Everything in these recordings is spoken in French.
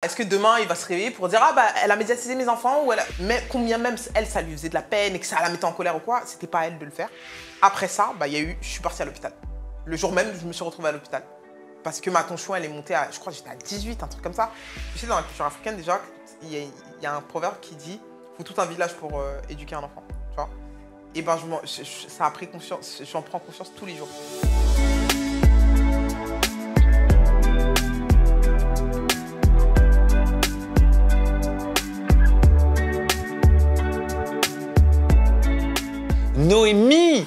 Est-ce que demain, il va se réveiller pour dire « Ah bah, elle a médiatisé mes enfants » ou mais combien même elle, ça lui faisait de la peine et que ça la mettait en colère ou quoi, c'était pas à elle de le faire. Après ça, bah, je suis partie à l'hôpital. Le jour même, je me suis retrouvée à l'hôpital. Parce que ma tonchon, elle est montée à, je crois que j'étais à 18, un truc comme ça. Tu sais, dans la culture africaine, déjà, il y a un proverbe qui dit « Faut tout un village pour éduquer un enfant ». Tu vois. Et ben, ça a pris conscience, j'en prends conscience tous les jours. Noémie!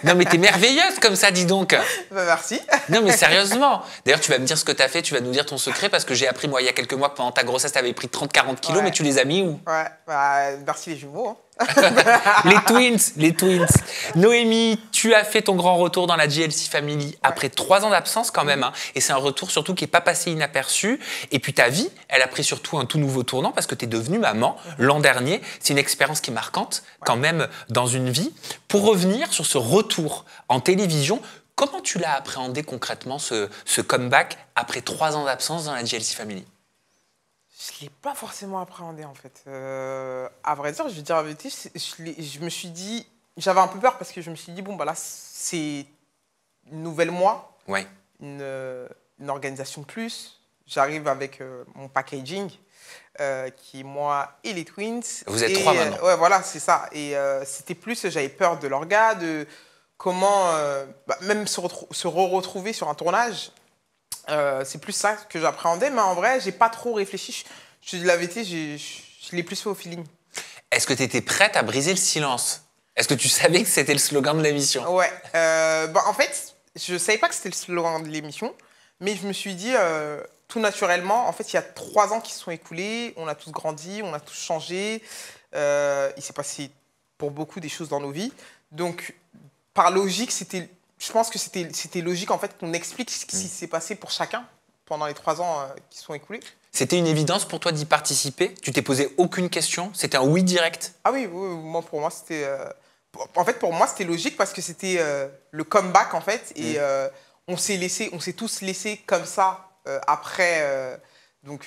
Non mais t'es merveilleuse comme ça, dis donc! Bah, merci! Non mais sérieusement! D'ailleurs, tu vas me dire ce que t'as fait, tu vas nous dire ton secret, parce que j'ai appris, moi, il y a quelques mois que pendant ta grossesse, t'avais pris 30-40 kilos, mais tu les as mis où? Ouais, bah, merci les jumeaux. Hein. Les twins. Noémie, tu as fait ton grand retour dans la JLC Family après 3 ans d'absence quand même. Hein, et c'est un retour surtout qui n'est pas passé inaperçu. Et puis ta vie, elle a pris surtout un tout nouveau tournant parce que tu es devenue maman l'an dernier. C'est une expérience qui est marquante quand même dans une vie. Pour revenir sur ce retour en télévision, comment tu l'as appréhendé concrètement ce comeback après 3 ans d'absence dans la JLC Family? Je ne l'ai pas forcément appréhendé, en fait. À vrai dire, je vais dire la vérité, je me suis dit... J'avais un peu peur parce que je me suis dit, bon, bah là, c'est une nouvelle moi, ouais. une organisation de plus. J'arrive avec mon packaging, qui est moi et les twins. Vous êtes 3 maintenant. Ouais, voilà, c'est ça. Et c'était plus, j'avais peur de l'orga, de comment... même se retrouver sur un tournage. C'est plus ça que j'appréhendais, mais en vrai, j'ai pas trop réfléchi. Je dis la vérité, je l'ai plus fait au feeling. Est-ce que tu étais prête à briser le silence? Est-ce que tu savais que c'était le slogan de l'émission? Ouais. En fait, je savais pas que c'était le slogan de l'émission, mais je me suis dit, tout naturellement, en fait, il y a 3 ans qui se sont écoulés, on a tous grandi, on a tous changé. Il s'est passé pour beaucoup des choses dans nos vies. Donc, par logique, je pense que c'était logique en fait qu'on explique ce qui s'est passé pour chacun pendant les 3 ans qui sont écoulés. C'était une évidence pour toi d'y participer? Tu t'es posé aucune question? C'était un oui direct? Ah oui, pour moi c'était... En fait, pour moi, c'était logique parce que c'était le comeback en fait. Et on s'est tous laissés comme ça après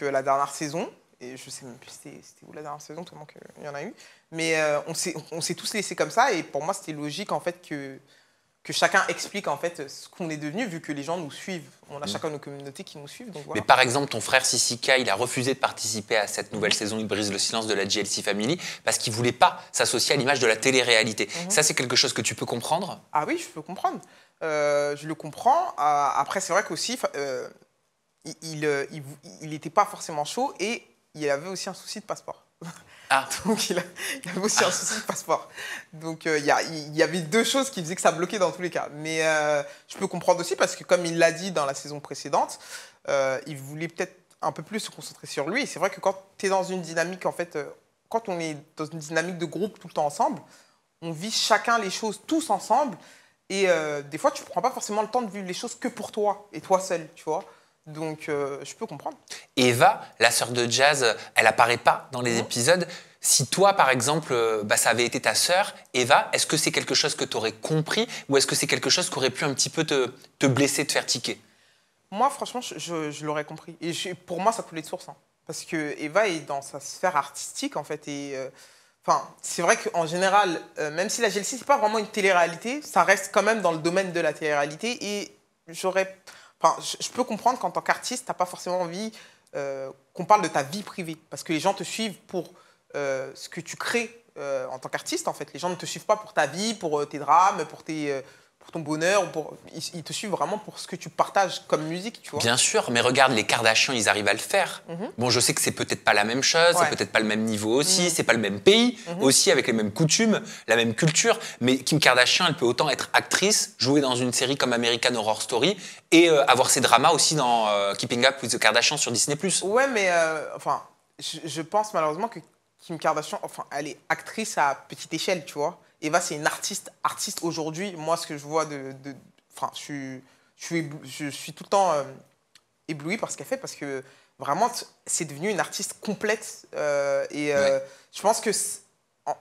la dernière saison. Et je sais même plus c'était où la dernière saison, tellement qu'il y en a eu. Mais on s'est tous laissés comme ça. Et pour moi, c'était logique en fait que chacun explique en fait ce qu'on est devenu, vu que les gens nous suivent. On a chacun nos communautés qui nous suivent. Donc voilà. Mais par exemple, ton frère Sissika, il a refusé de participer à cette nouvelle saison Il brise le silence de la JLC Family parce qu'il ne voulait pas s'associer à l'image de la télé-réalité. Ça, c'est quelque chose que tu peux comprendre? Ah oui, je peux comprendre. Je le comprends. Après, c'est vrai qu'aussi, il n'était pas forcément chaud et il avait aussi un souci de passeport. Ah. Donc il avait aussi un souci de passeport. Donc il y avait 2 choses qui faisaient que ça bloquait dans tous les cas. Mais je peux comprendre aussi parce que comme il l'a dit dans la saison précédente, il voulait peut-être un peu plus se concentrer sur lui. Et c'est vrai que quand tu es dans une dynamique, en fait, quand on est dans une dynamique de groupe tout le temps ensemble, on vit chacun les choses tous ensemble. Et des fois, tu ne prends pas forcément le temps de vivre les choses que pour toi et toi seul, tu vois. Donc, je peux comprendre. Eva, la sœur de Jazz, elle apparaît pas dans les épisodes. Si toi, par exemple, ça avait été ta sœur, Eva, est-ce que c'est quelque chose que tu aurais compris ou est-ce que c'est quelque chose qui aurait pu un petit peu te blesser, te faire tiquer? Moi, franchement, je l'aurais compris. Et pour moi, ça coulait de source. Hein, parce que Eva est dans sa sphère artistique, en fait. Et c'est vrai qu'en général, même si la JLC, c'est pas vraiment une télé-réalité, ça reste quand même dans le domaine de la télé-réalité. Et je peux comprendre qu'en tant qu'artiste, tu n'as pas forcément envie qu'on parle de ta vie privée. Parce que les gens te suivent pour ce que tu crées en tant qu'artiste, en fait. Les gens ne te suivent pas pour ta vie, pour tes drames, pour ton bonheur. Ils te suivent vraiment pour ce que tu partages comme musique, tu vois. Bien sûr, mais regarde, les Kardashians, ils arrivent à le faire. Bon, je sais que c'est peut-être pas la même chose, c'est peut-être pas le même niveau aussi, c'est pas le même pays aussi, avec les mêmes coutumes, la même culture. Mais Kim Kardashian, elle peut autant être actrice, jouer dans une série comme American Horror Story et avoir ses dramas aussi dans Keeping Up with the Kardashians sur Disney+. Ouais, mais je pense malheureusement que Kim Kardashian, elle est actrice à petite échelle, tu vois. Eva, c'est une artiste aujourd'hui. Moi, ce que je vois je suis tout le temps ébloui par ce qu'elle fait parce que vraiment, c'est devenu une artiste complète. Je pense que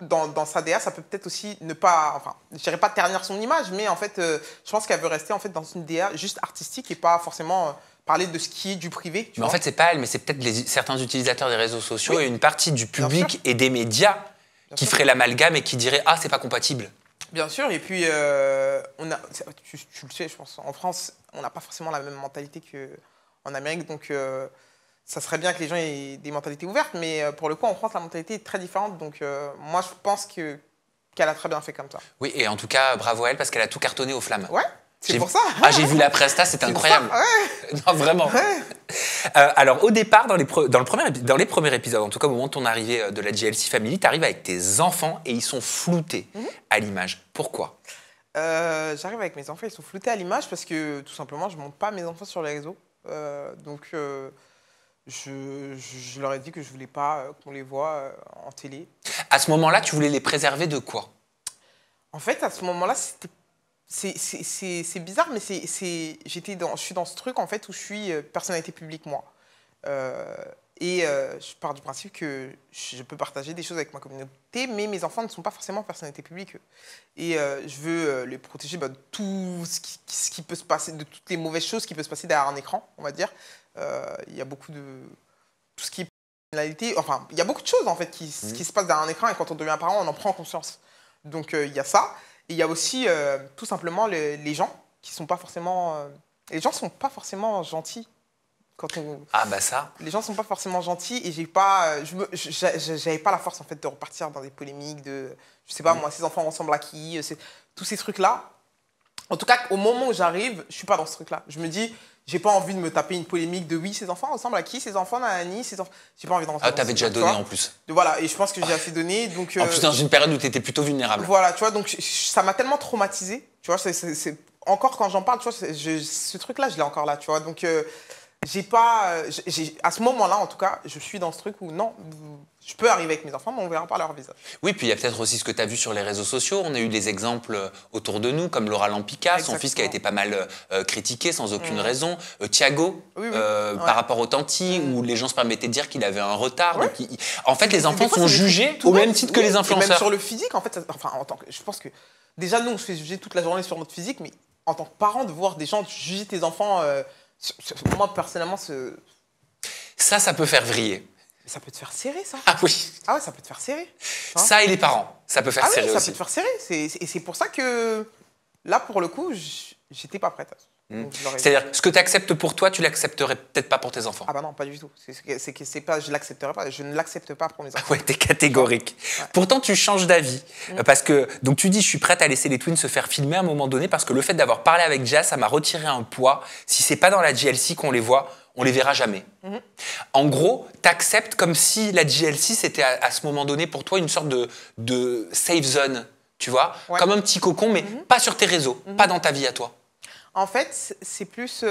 dans sa DA, ça peut peut-être aussi ne pas... je dirais pas ternir son image, mais en fait, je pense qu'elle veut rester en fait, dans une DA juste artistique et pas forcément parler de ce qui est du privé. Mais en fait, c'est pas elle, mais c'est peut-être certains utilisateurs des réseaux sociaux et une partie du public et des médias qui ferait l'amalgame et qui dirait ah, c'est pas compatible. Bien sûr, et puis tu le sais, je pense, en France, on n'a pas forcément la même mentalité qu'en Amérique, donc ça serait bien que les gens aient des mentalités ouvertes, mais pour le coup, en France, la mentalité est très différente, donc moi, je pense qu'elle a très bien fait comme ça. Oui, et en tout cas, bravo à elle, parce qu'elle a tout cartonné aux flammes. Ouais, c'est pour ça. Ah, j'ai vu la presta, c'était incroyable. Ouais. Non, vraiment. Ouais. Alors, au départ, dans les premiers épisodes, en tout cas au moment de ton arrivée de la GLC Family, tu arrives avec tes enfants et ils sont floutés à l'image. Pourquoi? J'arrive avec mes enfants, ils sont floutés à l'image parce que tout simplement, je ne monte pas mes enfants sur les réseaux. Donc, je leur ai dit que je ne voulais pas qu'on les voit en télé. À ce moment-là, tu voulais les préserver de quoi? En fait, à ce moment-là, c'est bizarre, mais je suis dans ce truc en fait où je suis personnalité publique, moi. Je pars du principe que je peux partager des choses avec ma communauté, mais mes enfants ne sont pas forcément personnalité publique. Et je veux les protéger de tout ce qui peut se passer, de toutes les mauvaises choses qui peuvent se passer derrière un écran, on va dire. Il y a beaucoup de... Tout ce qui est personnalité... Enfin, il y a beaucoup de choses, en fait, qui se passent derrière un écran, et quand on devient parent, on en prend conscience. Donc, il y a ça. Et il y a aussi, tout simplement, les gens qui sont pas forcément... les gens sont pas forcément gentils. Ah bah ça. Les gens sont pas forcément gentils et j'avais pas la force en fait de repartir dans des polémiques de je sais pas moi, ces enfants ressemblent à qui, tous ces trucs là. En tout cas, au moment où j'arrive, je suis pas dans ce truc là. Je me dis j'ai pas envie de me taper une polémique de oui, ces enfants ressemblent à qui, ces enfants nanani, ces enfants, j'ai pas envie d'en rentrer. Ah, t'avais déjà donné en plus. Voilà, et je pense que j'ai assez donné donc en plus dans une période où t'étais plutôt vulnérable. Voilà, tu vois, donc ça m'a tellement traumatisé, tu vois, c'est encore quand j'en parle, tu vois, ce truc là, je l'ai encore là, tu vois. Donc à ce moment-là, en tout cas, je suis dans ce truc où non, je peux arriver avec mes enfants, mais on verra pas leur visage. Oui, puis il y a peut-être aussi ce que tu as vu sur les réseaux sociaux. On a eu des exemples autour de nous, comme Laura Lampica, son fils qui a été pas mal critiqué sans aucune raison. Thiago, par rapport au Tanti, où les gens se permettaient de dire qu'il avait un retard. Ouais. Donc, en fait, les enfants sont jugés au même titre que les influenceurs. Et même sur le physique, en fait, je pense que déjà, nous, on se fait juger toute la journée sur notre physique, mais en tant que parent, de voir des gens juger tes enfants... moi, personnellement, ça peut faire vriller. Ça peut te faire serrer, ça. Ah oui. Ah ouais, ça peut te faire serrer. Hein, ça et les parents, ça peut faire serrer ça aussi. peut te faire serrer. Et c'est pour ça que, là, pour le coup, j'étais pas prête. C'est-à-dire, ce que tu acceptes pour toi, tu l'accepterais peut-être pas pour tes enfants. Ah bah non, pas du tout. C'est pas, je l'accepterai pas. Je ne l'accepte pas pour mes enfants. Ouais, t'es catégorique. Ouais. Pourtant, tu changes d'avis. Parce que, donc tu dis, je suis prête à laisser les twins se faire filmer à un moment donné parce que le fait d'avoir parlé avec Jazz, ça m'a retiré un poids. Si c'est pas dans la GLC qu'on les voit, on les verra jamais. En gros, t'acceptes comme si la GLC, c'était à ce moment donné pour toi une sorte de safe zone, tu vois, comme un petit cocon, mais pas sur tes réseaux, pas dans ta vie à toi. En fait, c'est plus...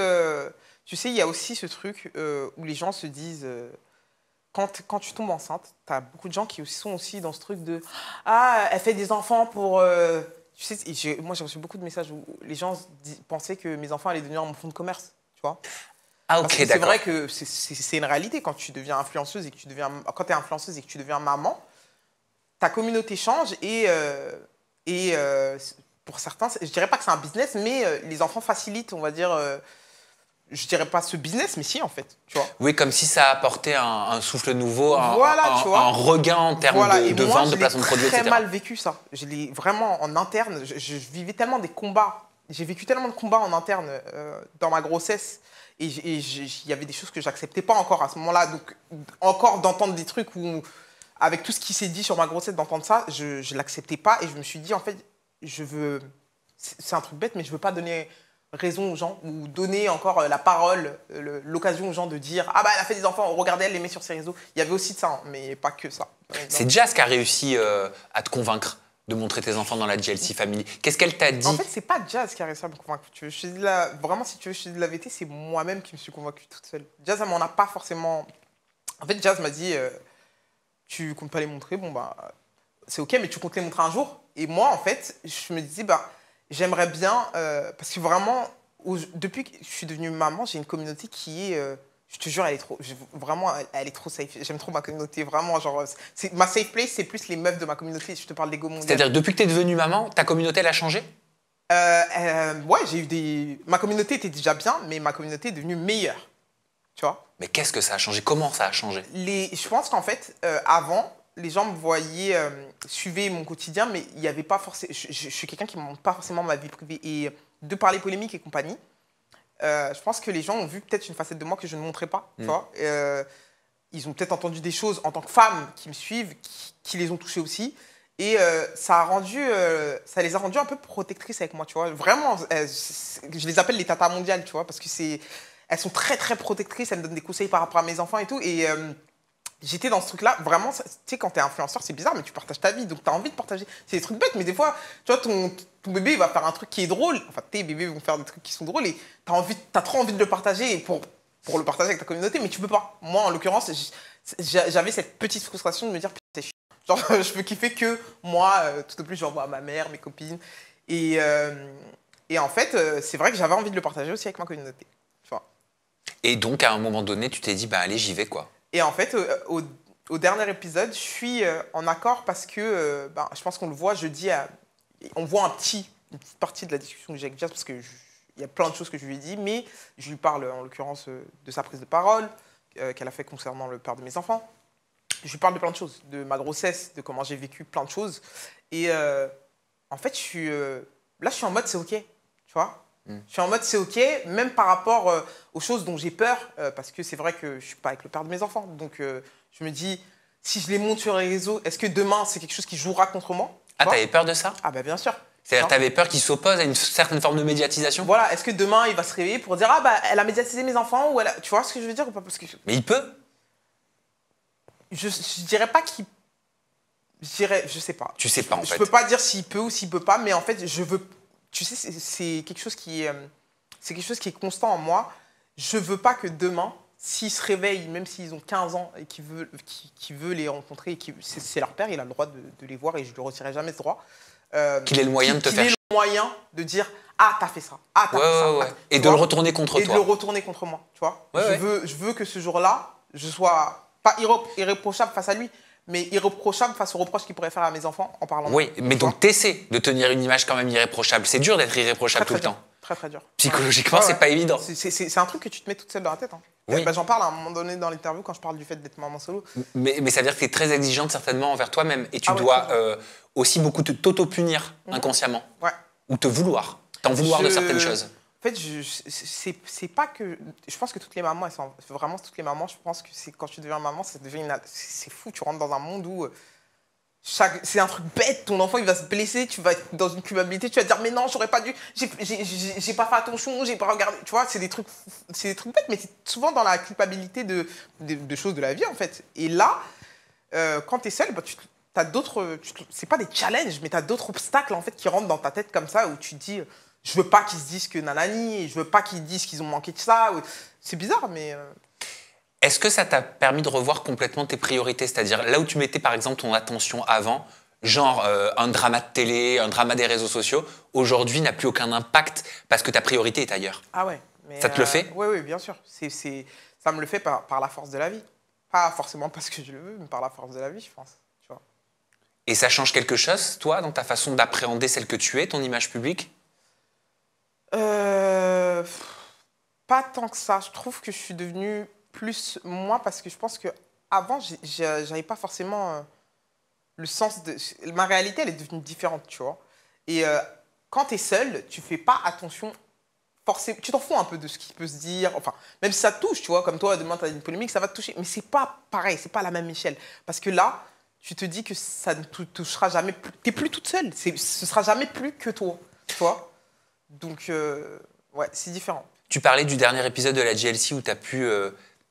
tu sais, il y a aussi ce truc où les gens se disent... quand tu tombes enceinte, tu as beaucoup de gens qui sont aussi dans ce truc de « Ah, elle fait des enfants pour... Tu sais, moi, j'ai reçu beaucoup de messages où les gens pensaient que mes enfants allaient devenir mon fonds de commerce, tu vois. Ah, ok, d'accord. C'est vrai que c'est une réalité. Quand tu deviens influenceuse et que quand tu es influenceuse et que tu deviens maman, ta communauté change et pour certains, je dirais pas que c'est un business, mais les enfants facilitent, on va dire, je dirais pas ce business, mais si, en fait, tu vois. Oui, comme si ça apportait un souffle nouveau, un regain en termes de vente, de placement de produits, etc. J'ai très mal vécu ça. Je l'ai vraiment en interne, je vivais tellement des combats, j'ai vécu tellement de combats en interne dans ma grossesse, et il y avait des choses que j'acceptais pas encore à ce moment-là, donc encore d'entendre des trucs où, avec tout ce qui s'est dit sur ma grossesse, d'entendre ça, je l'acceptais pas, et je me suis dit, en fait, c'est un truc bête, mais je veux pas donner raison aux gens ou donner encore la parole, l'occasion aux gens de dire ah bah elle a fait des enfants, regardez, elle les met sur ses réseaux. Il y avait aussi de ça, hein, mais pas que ça. C'est Jazz qui a réussi à te convaincre de montrer tes enfants dans la GLC Family. Qu'est-ce qu'elle t'a dit? En fait, c'est pas Jazz qui a réussi à me convaincre. Vraiment, si tu veux, je suis de la vérité, c'est moi-même qui me suis convaincue toute seule. Jazz, elle m'en a pas forcément. En fait, Jazz m'a dit tu comptes pas les montrer, bon bah c'est ok, mais tu comptes les montrer un jour. Et moi, en fait, je me disais bah j'aimerais bien, parce que vraiment, depuis que je suis devenue maman, j'ai une communauté qui est, je te jure, elle est trop safe. J'aime trop ma communauté, vraiment, genre, ma safe place, c'est plus les meufs de ma communauté, je te parle des go mondial. C'est-à-dire, depuis que tu es devenue maman, ta communauté, elle a changé? Ouais, j'ai eu des... Ma communauté était déjà bien, mais ma communauté est devenue meilleure, tu vois. Mais qu'est-ce que ça a changé? Comment ça a changé? Je pense qu'en fait, avant, les gens me voyaient, suivaient mon quotidien, mais il n'y avait pas forcément... Je suis quelqu'un qui ne montre pas forcément ma vie privée. Et de parler polémique et compagnie, je pense que les gens ont vu peut-être une facette de moi que je ne montrais pas, tu vois. Ils ont peut-être entendu des choses en tant que femmes qui me suivent, qui les ont touchées aussi. Et ça les a rendues un peu protectrices avec moi, tu vois. Vraiment, je les appelle les tatas mondiales, tu vois, parce que elles sont très, très protectrices. Elles me donnent des conseils par rapport à mes enfants et tout. Et j'étais dans ce truc-là. Vraiment, tu sais, quand t'es influenceur, c'est bizarre, mais tu partages ta vie. Donc, t'as envie de partager. C'est des trucs bêtes, mais des fois, tu vois, ton bébé, il va faire un truc qui est drôle. Enfin, tes bébés vont faire des trucs qui sont drôles et t'as trop envie de le partager pour le partager avec ta communauté, mais tu peux pas. Moi, en l'occurrence, j'avais cette petite frustration de me dire, putain, c'est chiant. Genre, je peux kiffer que moi, tout au plus, j'envoie à ma mère, mes copines. Et, et en fait, c'est vrai que j'avais envie de le partager aussi avec ma communauté. Tu vois. Et donc, à un moment donné, tu t'es dit, bah allez, j'y vais, quoi. Et en fait, au dernier épisode, je suis en accord parce que je pense qu'on le voit, on voit une petite partie de la discussion que j'ai avec Jazz parce qu'il y a plein de choses que je lui ai dit, mais je lui parle en l'occurrence de sa prise de parole qu'elle a fait concernant le père de mes enfants. Je lui parle de plein de choses, de ma grossesse, de comment j'ai vécu plein de choses. Et en fait, là, je suis en mode c'est OK, tu vois. Je suis en mode c'est OK, même par rapport aux choses dont j'ai peur, parce que c'est vrai que je ne suis pas avec le père de mes enfants. Donc, je me dis, si je les monte sur les réseaux, est-ce que demain, c'est quelque chose qui jouera contre moi? Ah, t'avais peur de ça? Ah, bah bien sûr. C'est-à-dire, t'avais peur qu'il s'oppose à une certaine forme de médiatisation? Voilà, est-ce que demain, il va se réveiller pour dire, ah, bah, elle a médiatisé mes enfants, ou tu vois ce que je veux dire ou pas? Parce que Mais il peut. je dirais pas qu'il... Je sais pas. Tu sais pas, en fait. Je peux pas dire s'il peut ou s'il peut pas, mais en fait, je veux... Tu sais, c'est quelque chose c'est quelque chose qui est constant en moi. Je veux pas que demain, s'ils se réveillent, même s'ils ont 15 ans et qu'ils veulent les rencontrer, et c'est leur père, il a le droit de les voir et je ne lui retirerai jamais ce droit. Qu'il ait le moyen de te faire... Qu'il ait le moyen de dire « Ah, t'as fait ça. Ah, t'as fait ça. Ouais. Et de le retourner contre toi. Et de le retourner contre moi, tu vois. Je veux que ce jour-là, je sois pas irréprochable face à lui, mais irréprochable face aux reproches qu'il pourrait faire à mes enfants en parlant. Oui, mais donc t'essaies de tenir une image quand même irréprochable. C'est dur d'être irréprochable tout le temps. Très, très dur. Psychologiquement, c'est pas évident. C'est un truc que tu te mets toute seule dans la tête. Hein. Oui. J'en parle à un moment donné dans l'interview quand je parle du fait d'être maman solo. Mais ça veut dire que tu es très exigeante certainement envers toi-même et tu dois aussi beaucoup t'auto-punir inconsciemment. Ouais. Ou te vouloir. T'en vouloir de certaines choses. En fait, c'est pas que... Je pense que toutes les mamans, vraiment toutes les mamans, je pense que quand tu deviens maman, c'est fou. Tu rentres dans un monde où... C'est un truc bête, ton enfant il va se blesser, tu vas être dans une culpabilité, tu vas te dire mais non, j'aurais pas dû, j'ai pas fait attention, j'ai pas regardé, tu vois, c'est des trucs bêtes, mais c'est souvent dans la culpabilité de choses de la vie en fait. Et là, quand t'es seule, t'as d'autres, c'est pas des challenges, mais t'as d'autres obstacles en fait qui rentrent dans ta tête comme ça où tu te dis je veux pas qu'ils se disent que nanani, et je veux pas qu'ils disent qu'ils ont manqué de ça, c'est bizarre mais... Est-ce que ça t'a permis de revoir complètement tes priorités? C'est-à-dire là où tu mettais par exemple ton attention avant, genre un drama de télé, un drama des réseaux sociaux, aujourd'hui n'a plus aucun impact parce que ta priorité est ailleurs. Ah ouais. Mais ça te le fait? Oui, bien sûr. Ça me le fait par la force de la vie. Pas forcément parce que je le veux, mais par la force de la vie, je pense. Tu vois. Et ça change quelque chose, toi, dans ta façon d'appréhender celle que tu es, ton image publique? Pas tant que ça. Je trouve que je suis devenue plus moi parce que je pense qu'avant, j'avais pas forcément le sens de... Ma réalité, elle est devenue différente, tu vois. Et quand tu es seule, tu fais pas attention forcément... Tu t'en fous un peu de ce qui peut se dire. Enfin, même si ça te touche, tu vois. Comme toi, demain, tu as une polémique, ça va te toucher. Mais c'est pas pareil, c'est pas à la même échelle. Parce que là, tu te dis que ça ne te touchera jamais plus. Tu n'es plus toute seule. Ce sera jamais plus que toi, tu vois. Donc, ouais, c'est différent. Tu parlais du dernier épisode de la GLC où tu as pu...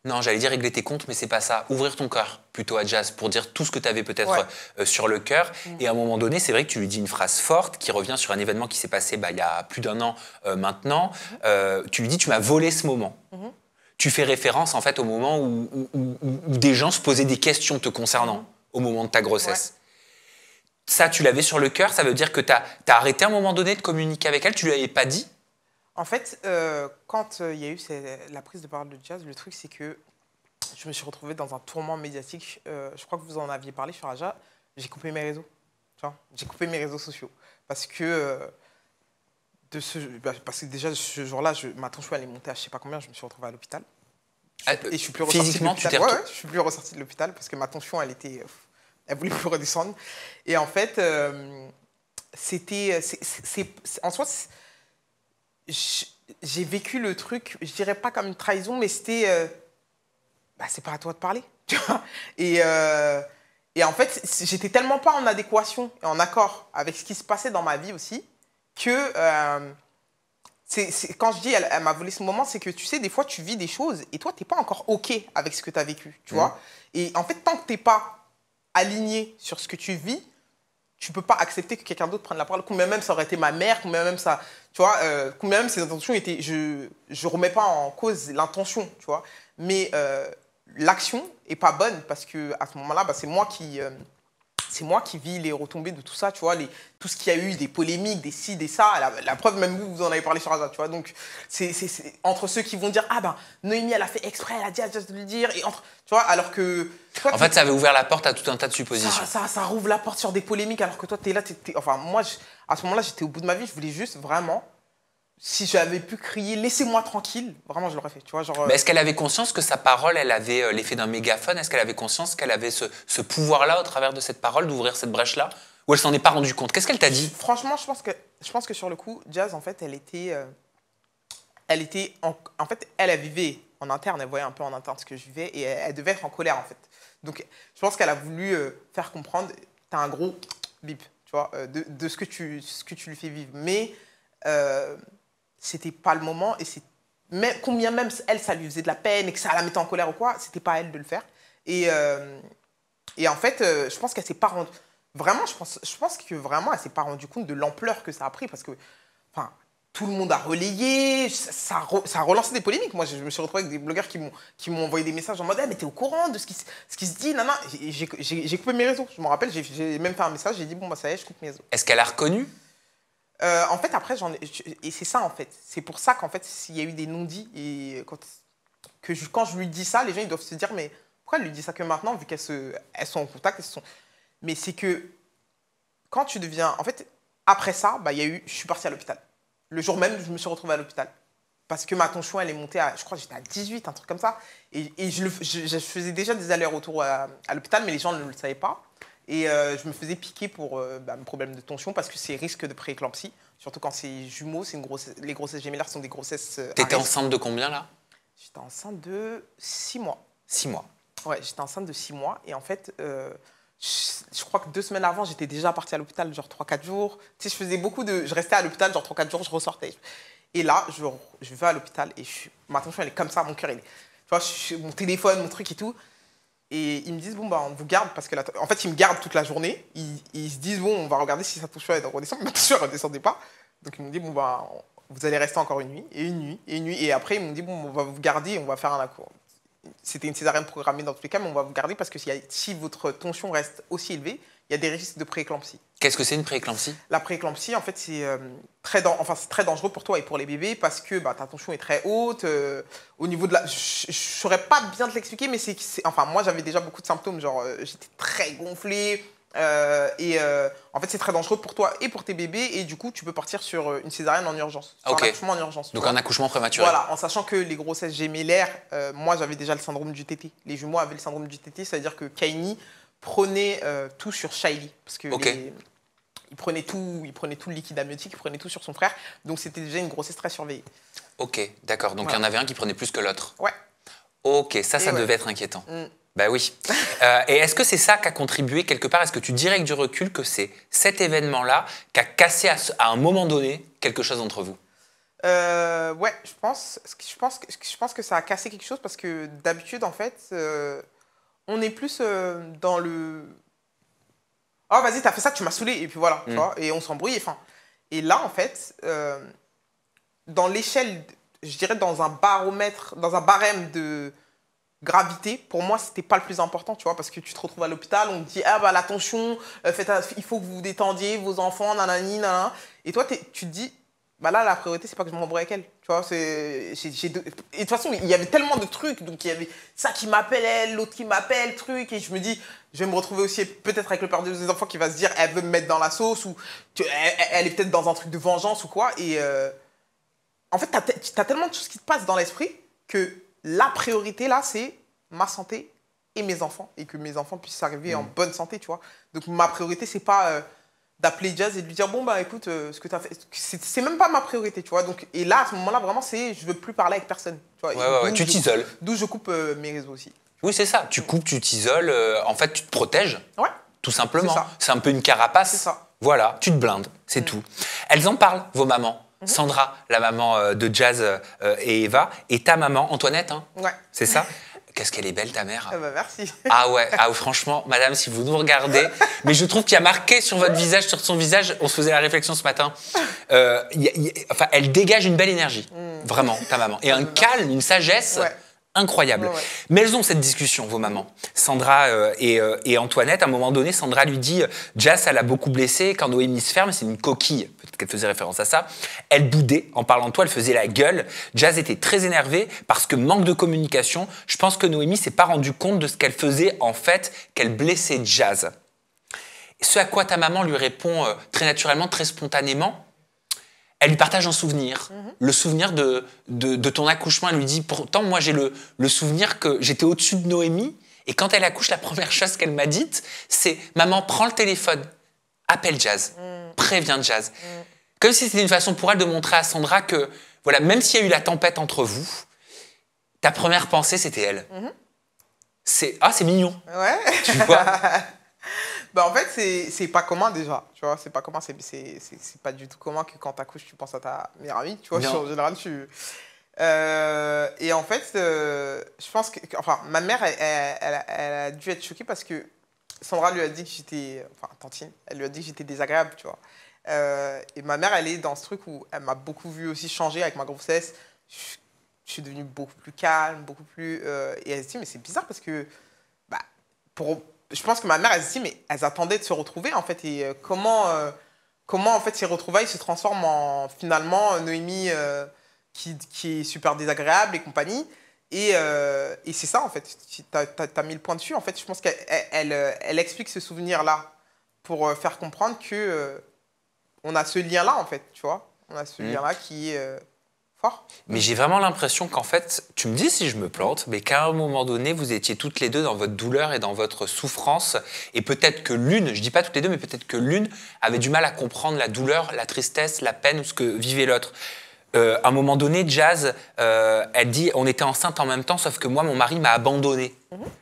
non, j'allais dire régler tes comptes, mais c'est pas ça. Ouvrir ton cœur plutôt à Jazz pour dire tout ce que tu avais peut-être sur le cœur. Et à un moment donné, c'est vrai que tu lui dis une phrase forte qui revient sur un événement qui s'est passé il y a plus d'un an maintenant. Tu lui dis, tu m'as volé ce moment. Tu fais référence en fait au moment où des gens se posaient des questions te concernant au moment de ta grossesse. Ouais. Ça, tu l'avais sur le cœur, ça veut dire que tu as arrêté à un moment donné de communiquer avec elle, tu lui avais pas dit? En fait, quand il y a eu la prise de parole de Jazz, le truc, c'est que je me suis retrouvée dans un tourment médiatique. Je crois que vous en aviez parlé sur Aja. J'ai coupé mes réseaux. J'ai coupé mes réseaux sociaux. Parce que parce que déjà, ce jour-là, ma tension, elle est montée à je sais pas combien, je me suis retrouvée à l'hôpital. Et je suis plus ressortie de Physiquement, tu l'hôpital. t'es Ouais, je suis plus ressortie de l'hôpital parce que ma tension, elle voulait plus redescendre. Et en fait, en soi, j'ai vécu le truc, je dirais pas comme une trahison, mais c'était, c'est pas à toi de parler, tu vois. Et en fait, j'étais tellement pas en adéquation et en accord avec ce qui se passait dans ma vie aussi que quand je dis elle m'a volé ce moment, c'est que tu sais, des fois, tu vis des choses et toi, tu n'es pas encore OK avec ce que tu as vécu, tu vois. Et en fait, tant que tu n'es pas aligné sur ce que tu vis, tu peux pas accepter que quelqu'un d'autre prenne la parole. Combien même ça aurait été ma mère, combien même ça, tu vois, combien même ses intentions étaient. Je remets pas en cause l'intention, tu vois. Mais l'action est pas bonne parce que à ce moment-là, c'est moi qui vis les retombées de tout ça, tu vois, tout ce qu'il y a eu, des polémiques, des ci, des ça. La preuve, même vous en avez parlé sur Azad, tu vois. Donc, c'est entre ceux qui vont dire, Noémie, elle a fait exprès, elle a dit à Jazz de lui dire, et tu vois, alors que... Toi, en fait, ça avait ouvert la porte à tout un tas de suppositions. Ça rouvre la porte sur des polémiques, alors que toi, t'es là, enfin, moi, à ce moment-là, j'étais au bout de ma vie, je voulais juste vraiment... Si j'avais pu crier, laissez-moi tranquille, vraiment, je l'aurais fait. Tu vois, genre, Mais est-ce qu'elle avait conscience que sa parole, elle avait l'effet d'un mégaphone? Est-ce qu'elle avait conscience qu'elle avait ce pouvoir-là, au travers de cette parole, d'ouvrir cette brèche-là? Ou elle s'en est pas rendue compte? Qu'est-ce qu'elle t'a dit? Franchement, je pense que sur le coup, Jazz, en fait, en fait, elle vivait en interne, elle voyait un peu en interne ce que je vivais, et elle devait être en colère, en fait. Donc, je pense qu'elle a voulu faire comprendre, t'as un gros bip, tu vois, de ce que tu lui fais vivre. Mais... c'était pas le moment et combien même elle ça lui faisait de la peine et que ça la mettait en colère ou quoi, c'était pas à elle de le faire et en fait je pense qu'elle s'est pas rendue vraiment, je pense que vraiment elle s'est pas rendue compte de l'ampleur que ça a pris parce que enfin tout le monde a relayé, ça a relancé des polémiques. Moi je me suis retrouvé avec des blogueurs qui m'ont envoyé des messages en mode mais t'es au courant de ce qui se dit, non. J'ai coupé mes réseaux, je me rappelle, j'ai même fait un message, j'ai dit ça y est, je coupe mes réseaux. Est-ce qu'elle a reconnu? En fait, après, et c'est ça, en fait. C'est pour ça qu'en fait, s'il y a eu des non-dits, et quand je lui dis ça, les gens ils doivent se dire, mais pourquoi elle lui dit ça que maintenant, vu elles sont en contact, Mais c'est que quand tu deviens... En fait, après ça, je suis partie à l'hôpital. Le jour même, je me suis retrouvée à l'hôpital. Parce que ma tension, elle est montée à... Je crois que j'étais à 18, un truc comme ça. Et je faisais déjà des allers-retours à l'hôpital, mais les gens ne le savaient pas. Et je me faisais piquer pour mes problèmes de tension parce que c'est risque de prééclampsie. Surtout quand c'est jumeaux, les grossesses gémellaires sont des grossesses... T'étais enceinte de combien là? J'étais enceinte de 6 mois. 6 mois. Ouais, j'étais enceinte de 6 mois. Et en fait, je crois que 2 semaines avant, j'étais déjà partie à l'hôpital, genre 3-4 jours. Tu sais, je restais à l'hôpital, genre 3-4 jours, je ressortais. Et là, je vais à l'hôpital et ma tension, elle est comme ça, mon cœur, il est... Tu vois, mon téléphone, mon truc et tout. Et ils me disent, on vous garde parce que... En fait, ils me gardent toute la journée. Ils se disent, on va regarder si sa tension elle redescend. Mais ma tension, elle ne redescendait pas. Donc, ils m'ont dit, vous allez rester encore une nuit, et une nuit, et une nuit. Et après, ils m'ont dit, on va vous garder et on va faire un accord. C'était une césarienne programmée dans tous les cas, mais on va vous garder parce que si votre tension reste aussi élevée, il y a des risques de prééclampsie. Qu'est-ce que c'est une prééclampsie? La prééclampsie, en fait, c'est très dangereux pour toi et pour les bébés parce que ta tension est très haute. Au niveau de la... Je ne saurais pas bien te l'expliquer, mais enfin, moi, j'avais déjà beaucoup de symptômes. Genre, j'étais très gonflée. En fait, c'est très dangereux pour toi et pour tes bébés. Et du coup, tu peux partir sur une césarienne en urgence. Sur un accouchement en urgence. Donc, un accouchement prématuré. Voilà, en sachant que les grossesses gémellaires, moi, j'avais déjà le syndrome du tété. Les jumeaux avaient le syndrome du tété, c'est-à-dire que Kaini prenait tout sur Shaili. Parce que il prenait tout le liquide amniotique, il prenait tout sur son frère. Donc, c'était déjà une grossesse très surveillée. Ok, d'accord. Donc, il y en avait un qui prenait plus que l'autre. Ouais. Ok, ça devait être inquiétant. Bah oui. Et est-ce que c'est ça qui a contribué quelque part? Est-ce que tu dirais avec du recul que c'est cet événement-là qui a cassé à un moment donné quelque chose entre vous? Ouais, je pense que ça a cassé quelque chose parce que d'habitude, en fait, on est plus dans le... Oh, vas-y, t'as fait ça, tu m'as saoulé, et puis voilà, tu vois, et on s'embrouille. Et là, en fait, dans l'échelle, je dirais dans un barème de gravité, pour moi, c'était pas le plus important, tu vois, parce que tu te retrouves à l'hôpital, on te dit, la tension, il faut que vous vous détendiez, vos enfants, nanani, nanana. Et toi, tu te dis, bah là, la priorité, c'est pas que je m'embrouille avec elle. Tu vois, et de toute façon, il y avait tellement de trucs. Donc, il y avait ça qui m'appelle elle, l'autre qui m'appelle, truc. Et je me dis, je vais me retrouver aussi peut-être avec le père des enfants qui va se dire, elle veut me mettre dans la sauce ou elle est peut-être dans un truc de vengeance ou quoi. Et en fait, t'as tellement de choses qui te passent dans l'esprit que la priorité, là, c'est ma santé et mes enfants. Et que mes enfants puissent arriver en bonne santé, tu vois. Donc, ma priorité, c'est pas d'appeler Jazz et de lui dire, bon, bah écoute, ce que tu as fait, c'est même pas ma priorité, tu vois. Donc, et là, à ce moment-là, vraiment, je veux plus parler avec personne. Tu vois. Ouais, tu t'isoles. D'où je coupe mes réseaux aussi. Oui, c'est ça. Tu coupes, tu t'isoles. En fait, tu te protèges. Ouais. Tout simplement. C'est ça. C'est un peu une carapace. C'est ça. Voilà, tu te blindes, c'est tout. Elles en parlent, vos mamans. Sandra, la maman de Jazz et Eva, et ta maman, Antoinette, hein. Ouais. C'est ça? Qu'est-ce qu'elle est belle, ta mère. Ah bah merci. Ah ouais, franchement, madame, si vous nous regardez, mais je trouve qu'il y a marqué sur votre visage, sur son visage, on se faisait la réflexion ce matin, enfin, elle dégage une belle énergie, vraiment, ta maman. Et un calme, une sagesse incroyable. Ouais. Mais elles ont cette discussion, vos mamans. Sandra et Antoinette, à un moment donné, Sandra lui dit « Jazz, elle a beaucoup blessé. Quand Noémie se ferme, c'est une coquille. » Peut-être qu'elle faisait référence à ça. Elle boudait. En parlant de toi, elle faisait la gueule. Jazz était très énervée parce que manque de communication. Je pense que Noémie s'est pas rendue compte de ce qu'elle faisait, en fait, qu'elle blessait Jazz. Ce à quoi ta maman lui répond très naturellement, très spontanément. Elle lui partage un souvenir, le souvenir de ton accouchement. Elle lui dit, pourtant, moi, j'ai le souvenir que j'étais au-dessus de Noémie. Et quand elle accouche, la première chose qu'elle m'a dite, c'est « Maman, prends le téléphone, appelle Jazz, préviens Jazz. » Comme si c'était une façon pour elle de montrer à Sandra que, voilà, même s'il y a eu la tempête entre vous, ta première pensée, c'était elle. C'est mignon. Ouais. Tu vois. Bah en fait, c'est pas commun déjà, tu vois, c'est pas commun, c'est pas du tout commun que quand t'accouches, tu penses à ta meilleure amie, tu vois, en général, et en fait, je pense que, enfin, ma mère, elle a dû être choquée parce que Sandra lui a dit que j'étais, enfin, Tantine, elle lui a dit que j'étais désagréable, tu vois. Et ma mère, elle est dans ce truc où elle m'a beaucoup vu aussi changer avec ma grossesse, je suis devenue beaucoup plus calme, beaucoup plus, et elle se dit, mais c'est bizarre parce que, bah, je pense que ma mère, elle se dit, mais elles attendaient de se retrouver, en fait. Et comment en fait, ces retrouvailles se transforment en, finalement, Noémie qui est super désagréable et compagnie. Et c'est ça, en fait. Tu as mis le point dessus. En fait, je pense qu'elle explique ce souvenir-là pour faire comprendre que on a ce lien-là, en fait, tu vois. On a ce lien-là qui est fort. Mais j'ai vraiment l'impression qu'en fait, tu me dis si je me plante, mais qu'à un moment donné, vous étiez toutes les deux dans votre douleur et dans votre souffrance. Et peut-être que l'une, je dis pas toutes les deux, mais peut-être que l'une avait du mal à comprendre la douleur, la tristesse, la peine ou ce que vivait l'autre. À un moment donné, Jazz, elle dit, on était enceinte en même temps, sauf que moi, mon mari m'a abandonnée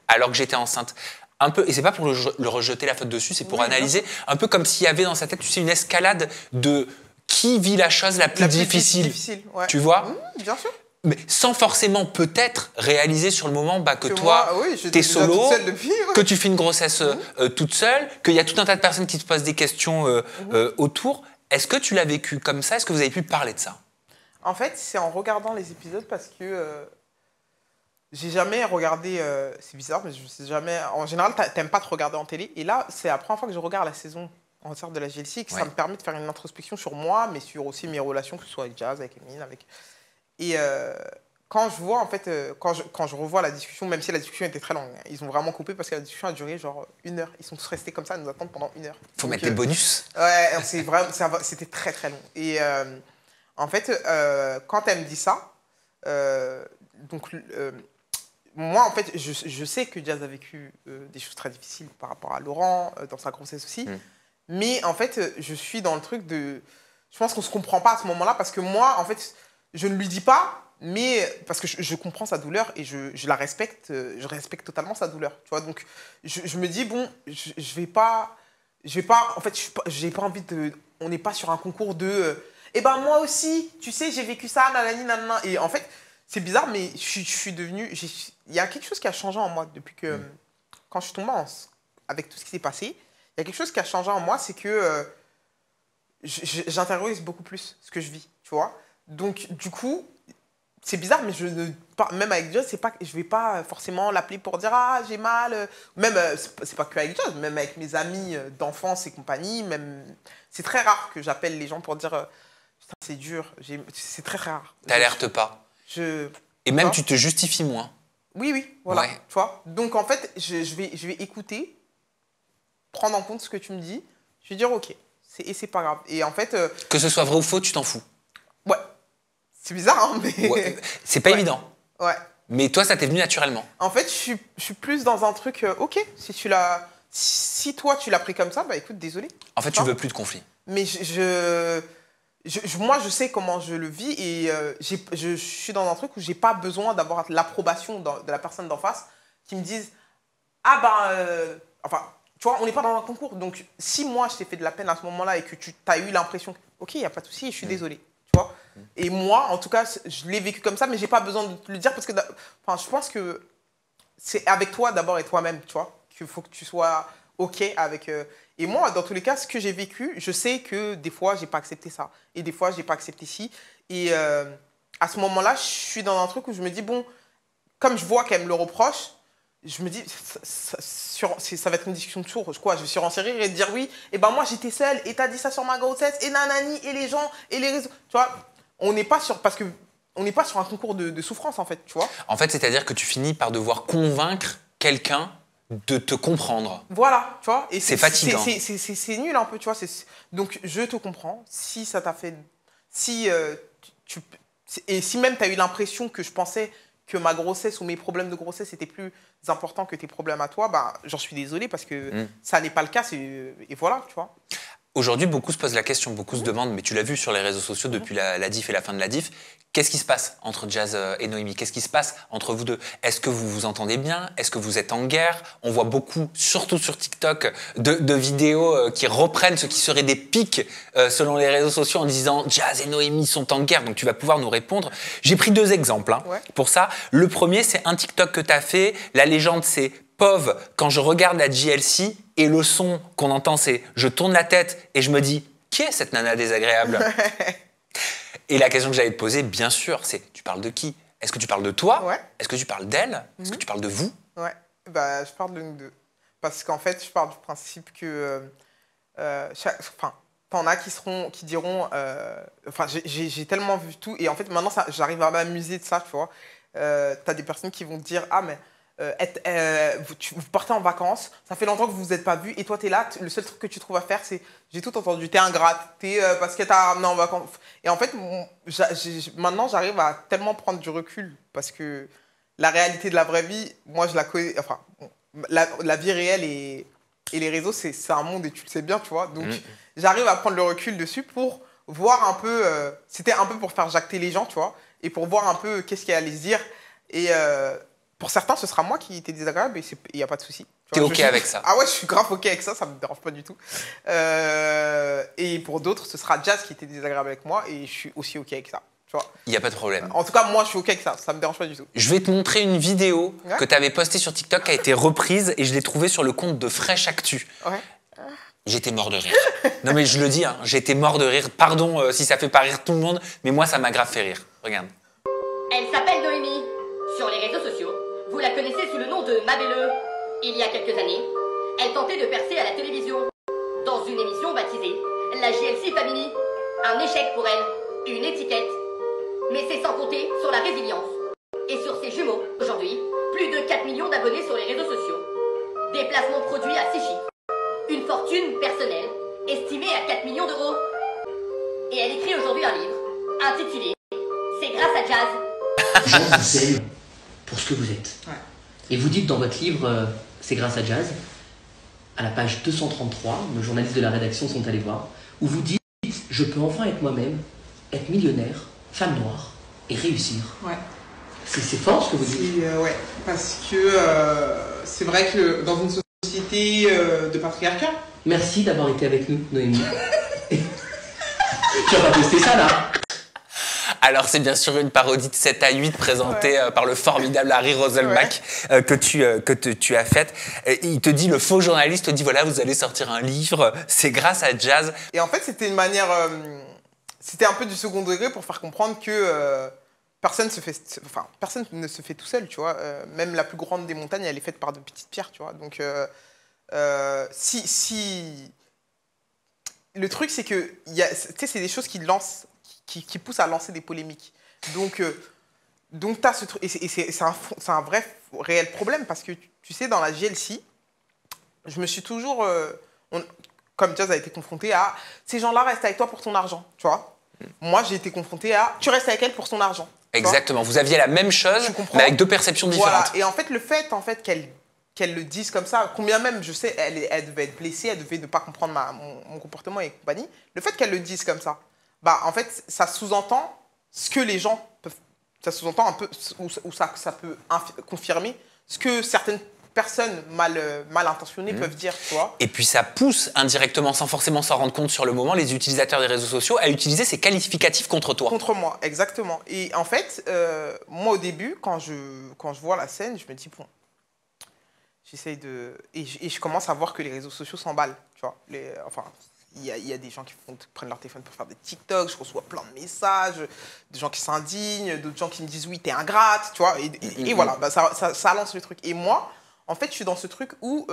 alors que j'étais enceinte. Un peu, et c'est pas pour le rejeter la faute dessus, c'est pour analyser, un peu comme s'il y avait dans sa tête, tu sais, une escalade de qui vit la chose la plus difficile. Ouais. Tu vois, bien sûr. mais sans forcément peut-être réaliser sur le moment que toi, t'es solo, que tu fais une grossesse toute seule, qu'il y a tout un tas de personnes qui te posent des questions autour. Est-ce que tu l'as vécu comme ça? Est-ce que vous avez pu parler de ça? En fait, c'est en regardant les épisodes parce que j'ai jamais regardé... c'est bizarre, mais je sais jamais... En général, t'aimes pas te regarder en télé. Et là, c'est la première fois que je regarde la saison entière de la GLC et que ça me permet de faire une introspection sur moi, mais sur aussi mes relations, que ce soit avec Jazz, avec Emine, avec... Et quand je vois, en fait, quand je revois la discussion, même si la discussion était très longue, ils ont vraiment coupé parce que la discussion a duré genre 1 heure. Ils sont tous restés comme ça à nous attendre pendant 1 heure. Faut mettre les bonus. Ouais, c'était très très long. Et en fait, quand elle me dit ça, moi, en fait, je sais que Jazz a vécu des choses très difficiles par rapport à Laurent, dans sa grossesse aussi. Mais en fait, je suis dans le truc de... Je pense qu'on ne se comprend pas à ce moment-là parce que moi, en fait, je ne lui dis pas, mais parce que je comprends sa douleur et je la respecte, je respecte totalement sa douleur. Tu vois, donc, je me dis, bon, je vais pas... En fait, j'ai pas envie de... On n'est pas sur un concours de... Eh ben, moi aussi, tu sais, j'ai vécu ça, nanani, nanana. Et en fait, c'est bizarre, mais je suis devenue... Il y a quelque chose qui a changé en moi depuis que... Quand je suis tombée avec tout ce qui s'est passé, il y a quelque chose qui a changé en moi, c'est que j'intériorise beaucoup plus ce que je vis, tu vois. Donc, du coup, c'est bizarre, mais même avec Jazz, je vais pas forcément l'appeler pour dire « Ah, j'ai mal ». Même, c'est pas que avec Jazz, même avec mes amis d'enfance et compagnie, même, c'est très rare que j'appelle les gens pour dire « C'est dur. C'est très rare. T'alertes pas. Et même, tu te justifies moins. Oui, voilà. Ouais. Tu vois. Donc, en fait, je vais écouter, prendre en compte ce que tu me dis. Je vais dire, OK, et c'est pas grave. Et en fait... que ce soit vrai ou faux, tu t'en fous. Ouais. C'est bizarre, hein, mais... Ouais. C'est pas évident. Ouais. Mais toi, ça t'est venu naturellement. En fait, je suis plus dans un truc, OK, si toi, tu l'as pris comme ça, bah écoute, désolé. En fait, tu veux plus de conflit. Mais moi, je sais comment je le vis et je suis dans un truc où j'ai pas besoin d'avoir l'approbation de la personne d'en face qui me dise « Ah ben... Enfin, tu vois, on n'est pas dans un concours. Donc, si moi, je t'ai fait de la peine à ce moment-là et que tu as eu l'impression « Ok, il n'y a pas de souci, je suis désolé. » Tu vois. Et moi, en tout cas, je l'ai vécu comme ça, mais j'ai pas besoin de te le dire parce que je pense que c'est avec toi d'abord et toi-même, tu vois, qu'il faut que tu sois OK avec... Et moi, dans tous les cas, ce que j'ai vécu, je sais que des fois, j'ai pas accepté ça. Et des fois, j'ai pas accepté ci. Et à ce moment-là, je suis dans un truc où je me dis, bon, comme je vois qu'elle me le reproche, je me dis, ça va être une discussion de sourds. Quoi, je vais surenchérir et dire oui, et ben moi, j'étais seule, et t'as dit ça sur ma grossesse, et nanani, et les gens, et les réseaux. Tu vois, on n'est pas sur... Parce que on n'est pas sur un concours de souffrance, en fait, tu vois. En fait, c'est-à-dire que tu finis par devoir convaincre quelqu'un de te comprendre. Voilà, tu vois. Et c'est fatigant. C'est nul un peu, tu vois. Donc, je te comprends. Si ça t'a fait... Si et si même tu as eu l'impression que je pensais que ma grossesse ou mes problèmes de grossesse étaient plus importants que tes problèmes à toi, bah, j'en suis désolé parce que ça n'est pas le cas. Et voilà, tu vois. Aujourd'hui, beaucoup se posent la question, beaucoup se demandent, mais tu l'as vu sur les réseaux sociaux depuis la diff et la fin de la diff, qu'est-ce qui se passe entre Jazz et Noémie? Qu'est-ce qui se passe entre vous deux? Est-ce que vous vous entendez bien? Est-ce que vous êtes en guerre? On voit beaucoup, surtout sur TikTok, de vidéos qui reprennent ce qui serait des pics selon les réseaux sociaux en disant Jazz et Noémie sont en guerre, donc tu vas pouvoir nous répondre. J'ai pris 2 exemples pour ça. Le premier, c'est un TikTok que tu as fait. La légende, c'est Pov, quand je regarde la JLC et le son qu'on entend, c'est je tourne la tête et je me dis qui est cette nana désagréable? Et la question que j'allais te poser, bien sûr, c'est tu parles de qui? Est-ce que tu parles de toi? Est-ce que tu parles d'elle? Est-ce que tu parles de vous? Ouais, bah, je parle de nous deux. Parce qu'en fait, je pars du principe que t'en as qui diront j'ai tellement vu tout et en fait maintenant j'arrive à m'amuser de ça, tu vois. T'as des personnes qui vont te dire ah mais vous partez en vacances, ça fait longtemps que vous vous êtes pas vus et toi t'es là, le seul truc que tu trouves à faire c'est j'ai tout entendu, t'es ingrate, parce que t'as ramené en vacances. Et en fait maintenant j'arrive à tellement prendre du recul parce que la réalité de la vraie vie, moi je la connais, enfin la vie réelle et les réseaux c'est un monde et tu le sais bien, tu vois. Donc j'arrive à prendre le recul dessus pour voir un peu, c'était un peu pour faire jacter les gens, tu vois, et pour voir un peu qu'est-ce qu'il y a à les dire. Et pour certains, ce sera moi qui était désagréable et il n'y a pas de souci. T'es OK avec ça? Ah ouais, je suis grave OK avec ça, ça me dérange pas du tout. Et pour d'autres, ce sera Jazz qui était désagréable avec moi et je suis aussi OK avec ça. Il n'y a pas de problème. En tout cas, moi, je suis OK avec ça, ça me dérange pas du tout. Je vais te montrer une vidéo que tu avais postée sur TikTok qui a été reprise et je l'ai trouvée sur le compte de Fresh Actu. Ouais. J'étais mort de rire. Non mais je le dis, hein, j'étais mort de rire. Pardon si ça fait pas rire tout le monde, mais moi ça m'a grave fait rire. Regarde. Elle s'appelle Noémie. Sur les réseaux sociaux, vous la connaissez sous le nom de Mabelleux. Il y a quelques années, elle tentait de percer à la télévision. Dans une émission baptisée la JLC Family. Un échec pour elle, une étiquette. Mais c'est sans compter sur la résilience. Et sur ses jumeaux, aujourd'hui, plus de 4 millions d'abonnés sur les réseaux sociaux. Des placements produits à 6 chiffres. Une fortune personnelle, estimée à 4 millions d'euros. Et elle écrit aujourd'hui un livre, intitulé « C'est grâce à Jazz ». Les gens vous aiment pour ce que vous êtes. Ouais. Et vous dites dans votre livre « C'est grâce à Jazz », à la page 233, nos journalistes de la rédaction sont allés voir, où vous dites « Je peux enfin être moi-même, être millionnaire, femme noire et réussir ». Ouais. C'est fort ce que vous dites. Ouais, parce que c'est vrai que dans une société de patriarcat. Merci d'avoir été avec nous, Noémie. Tu vas pas poster ça là? Alors c'est bien sûr une parodie de 7 à 8 présentée par le formidable Harry Roselmack que tu as faite. Il te dit, le faux journaliste te dit voilà, vous allez sortir un livre, c'est grâce à Jazz. Et en fait c'était une manière, c'était un peu du second degré pour faire comprendre que personne ne se fait tout seul, tu vois. Même la plus grande des montagnes, elle est faite par de petites pierres, tu vois. Donc, si le truc, c'est que c'est des choses qui lancent qui pousse à lancer des polémiques. Donc tu as ce truc. Et c'est un vrai, réel problème parce que, tu sais, dans la JLC, je me suis toujours... comme Jazz a été confronté à ces gens-là restent avec toi pour ton argent, tu vois. Moi, j'ai été confronté à tu restes avec elle pour son argent. Exactement. Vous aviez la même chose, mais avec deux perceptions différentes. Voilà. Et en fait, le fait qu'elle le dise comme ça, combien même, je sais, elle devait être blessée, elle devait ne pas comprendre mon comportement et compagnie. Le fait qu'elle le dise comme ça, bah, en fait, ça sous-entend ce que les gens peuvent... Ça sous-entend un peu, ou ça peut confirmer ce que certaines personnes mal intentionnées peuvent dire, tu vois. Et puis ça pousse indirectement, sans forcément s'en rendre compte sur le moment, les utilisateurs des réseaux sociaux à utiliser ces qualificatifs contre toi. Contre moi, exactement. Et en fait, moi au début, quand je vois la scène, je me dis, bon, j'essaye de... Et je commence à voir que les réseaux sociaux s'emballent, tu vois. Enfin, il y a des gens qui prennent leur téléphone pour faire des TikTok, je reçois plein de messages, des gens qui s'indignent, d'autres gens qui me disent, oui, t'es ingrate, tu vois. Et voilà, bah, ça lance le truc. Et moi, en fait, je suis dans ce truc où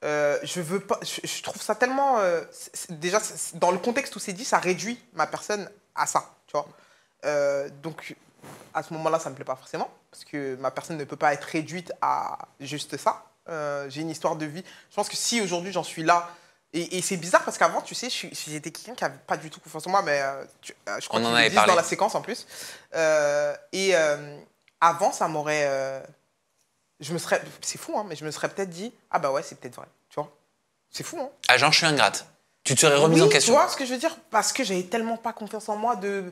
je veux pas... Je trouve ça tellement... déjà, dans le contexte où c'est dit, ça réduit ma personne à ça, tu vois. Donc, à ce moment-là, ça ne me plaît pas forcément, parce que ma personne ne peut pas être réduite à juste ça. J'ai une histoire de vie. Je pense que si aujourd'hui, j'en suis là... Et c'est bizarre, parce qu'avant, tu sais, j'étais quelqu'un qui n'avait pas du tout confiance en moi, mais je crois On qu'ils en le avait disent parlé. dans la séquence, en plus. Avant, ça m'aurait... c'est fou, hein, mais je me serais peut-être dit, ah bah ouais, c'est peut-être vrai, tu vois. C'est fou, hein. Agent, je suis ingrate. Tu te serais remise en question. Tu vois ce que je veux dire? Parce que j'avais tellement pas confiance en moi de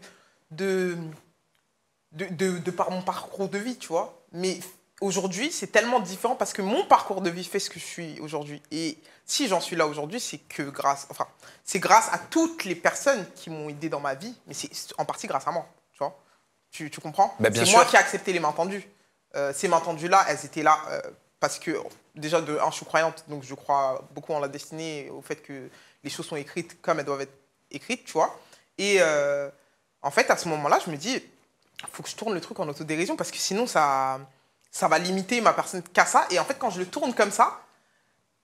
par mon parcours de vie, tu vois. Mais aujourd'hui, c'est tellement différent parce que mon parcours de vie fait ce que je suis aujourd'hui. Et si j'en suis là aujourd'hui, c'est c'est grâce à toutes les personnes qui m'ont aidé dans ma vie, mais c'est en partie grâce à moi, tu vois. Tu comprends? Bah, bien c'est sûr. moi qui ai accepté les mains tendues. Ces mains tendues-là, elles étaient là parce que, déjà, je suis croyante, donc je crois beaucoup en la destinée, au fait que les choses sont écrites comme elles doivent être écrites, tu vois. Et en fait, à ce moment-là, je me dis, il faut que je tourne le truc en autodérision parce que sinon, ça va limiter ma personne qu'à ça. Et en fait, quand je le tourne comme ça,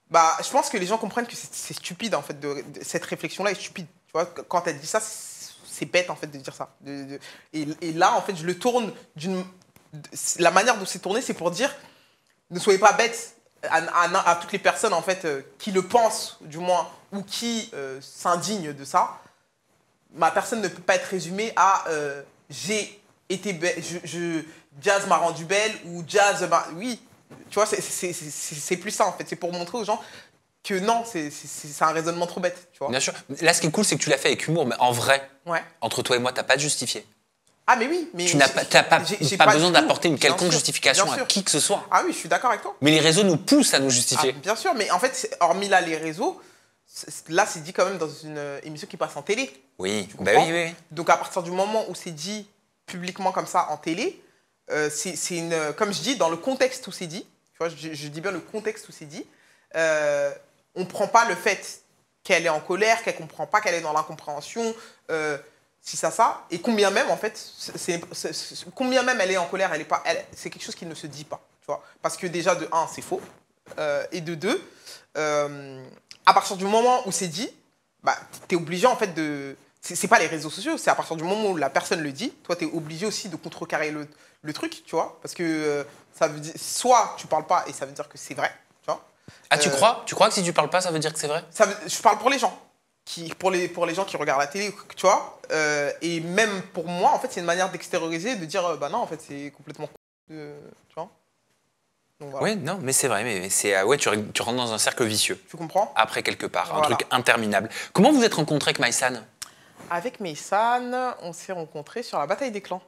bah, je pense que les gens comprennent que c'est stupide, en fait, cette réflexion-là est stupide. Tu vois, quand elle dit ça, c'est bête, en fait, de dire ça. Et là, en fait, je le tourne la manière dont c'est tourné, c'est pour dire, ne soyez pas bêtes à toutes les personnes, en fait, qui le pensent, du moins, ou qui s'indignent de ça. Ma personne ne peut pas être résumée à j'ai été belle, Jazz m'a rendu belle, ou Jazz m'a... Oui, tu vois, c'est plus ça, en fait. C'est pour montrer aux gens que non, c'est un raisonnement trop bête, tu vois. Bien sûr. Là, ce qui est cool, c'est que tu l'as fait avec humour, mais en vrai, Ouais. entre toi et moi, t'as pas de justifié. Ah, mais oui. Mais Tu n'as pas besoin d'apporter une quelconque Bien sûr, justification bien à sûr. qui que ce soit. Ah oui, je suis d'accord avec toi. Mais les réseaux nous poussent à nous Ah, justifier. bien sûr, mais en fait, hormis là les réseaux, là c'est dit quand même dans une émission qui passe en télé. Oui, Tu bah comprends? oui, oui. Donc à partir du moment où c'est dit publiquement comme ça en télé, c'est une, comme je dis, dans le contexte où c'est dit, tu vois, je dis bien le contexte où c'est dit, on ne prend pas le fait qu'elle est en colère, qu'elle ne comprend pas, qu'elle est dans l'incompréhension, si ça, et combien même en fait, combien même elle est en colère, c'est quelque chose qui ne se dit pas, tu vois, parce que déjà de 1, c'est faux, et de 2, à partir du moment où c'est dit, bah, tu es obligé en fait de... C'est pas les réseaux sociaux, c'est à partir du moment où la personne le dit, toi tu es obligé aussi de contrecarrer le truc, tu vois, parce que ça veut dire, soit tu parles pas et ça veut dire que c'est vrai, tu vois. Ah, tu crois que si tu parles pas, ça veut dire que c'est vrai? Je parle pour les gens, pour les gens qui regardent la télé, tu vois, et même pour moi, en fait, c'est une manière d'extérioriser, de dire, bah non, en fait, c'est complètement... tu vois. Donc, voilà. Oui, non, mais c'est vrai, mais c'est ouais, tu rentres dans un cercle vicieux. Tu comprends? Après quelque part, Voilà. un truc interminable. Comment vous êtes rencontrés avec Maïsan? Avec Meysan, on s'est rencontrés sur la bataille des clans.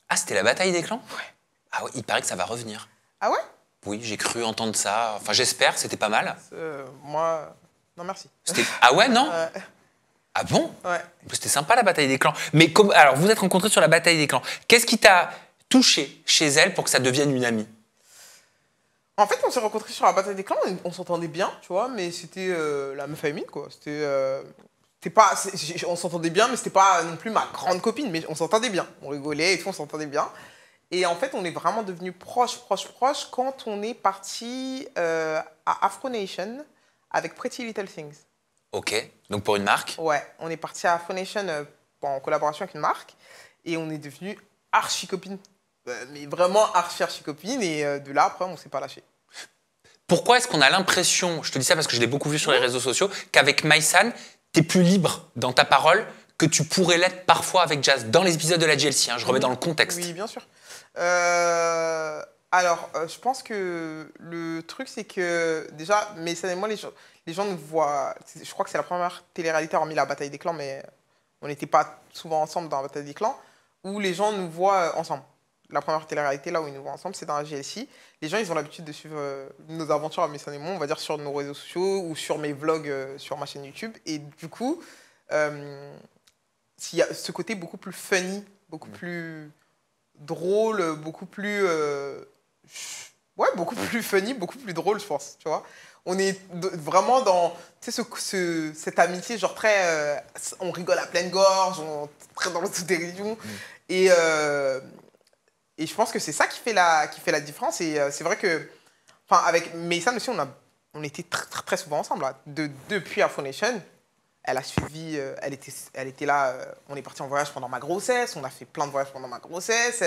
Ah, c'était la bataille des clans? Ouais. Ah ouais, il paraît que ça va revenir. Ah ouais? Oui, j'ai cru entendre ça. Enfin, j'espère, c'était pas mal. Moi, non merci. Ah ouais, non? Ah bon? Ouais. C'était sympa la bataille des clans. Mais alors, vous êtes rencontrés sur la bataille des clans. Qu'est-ce qui t'a touché chez elle pour que ça devienne une amie? En fait, on s'est rencontrés sur la bataille des clans, on s'entendait bien, tu vois, mais c'était la meuf à Emine, quoi. On s'entendait bien, mais c'était pas non plus ma grande copine, mais on s'entendait bien. On rigolait et tout, on s'entendait bien. Et en fait, on est vraiment devenus proches quand on est parti à Afro Nation avec Pretty Little Things. Ok, donc pour une marque? Ouais, on est parti à Afro Nation en collaboration avec une marque. Et on est devenus archi copines. Mais vraiment archi copines. Et de là, après, on s'est pas lâché. Pourquoi est-ce qu'on a l'impression, je te dis ça parce que je l'ai beaucoup vu sur les réseaux sociaux, qu'avec Maïsan, tu es plus libre dans ta parole que tu pourrais l'être parfois avec Jazz dans les épisodes de la GLC, je remets dans le contexte. Oui, bien sûr. Alors, je pense que le truc, c'est que déjà, Maïsan et moi, les gens nous voient. Je crois que c'est la première télé-réalité, hormis la Bataille des Clans, mais on n'était pas souvent ensemble dans la Bataille des Clans, où les gens nous voient ensemble. La première télé-réalité, là où ils nous voient ensemble, c'est dans la GLC. Les gens, ils ont l'habitude de suivre nos aventures à Maïsan et moi, on va dire sur nos réseaux sociaux ou sur mes vlogs sur ma chaîne YouTube. Et du coup, il y a ce côté beaucoup plus funny, beaucoup plus drôle, beaucoup plus... beaucoup plus funny, beaucoup plus drôle, je pense, tu vois. On est vraiment dans cette amitié, genre très... on rigole à pleine gorge, on très dans l'autodérision. Et je pense que c'est ça qui fait la différence. Et c'est vrai que... avec Maïsan aussi, on était très souvent ensemble. Là. Depuis Afro Nation, elle a suivi... elle était là... on est parti en voyage pendant ma grossesse. On a fait plein de voyages pendant ma grossesse.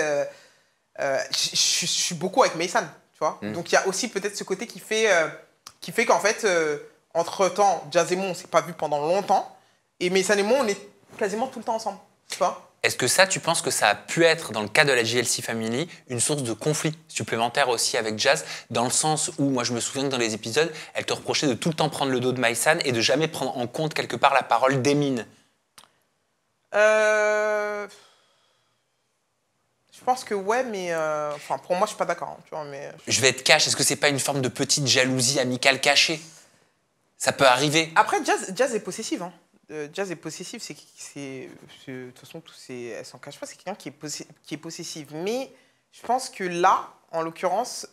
Je suis beaucoup avec Maïsan, tu vois. Donc il y a aussi peut-être ce côté qui fait qu'en fait, entre-temps, Jazz et moi, on ne s'est pas vu pendant longtemps. Et Maïsan et moi, on est quasiment tout le temps ensemble, tu vois. Est-ce que ça, tu penses que ça a pu être, dans le cas de la GLC Family, une source de conflit supplémentaire aussi avec Jazz, dans le sens où, moi je me souviens que dans les épisodes, elle te reprochait de tout le temps prendre le dos de Maïsan et de jamais prendre en compte quelque part la parole d'Emin? Je pense que ouais, mais pour moi, je suis pas d'accord. Hein, tu vois, mais... Je vais être cash, est-ce que c'est pas une forme de petite jalousie amicale cachée? Ça peut arriver. Après, Jazz est possessive. Hein. Jazz est possessive, de toute façon, elle s'en cache pas, c'est quelqu'un qui est possessive. Mais je pense que là, en l'occurrence,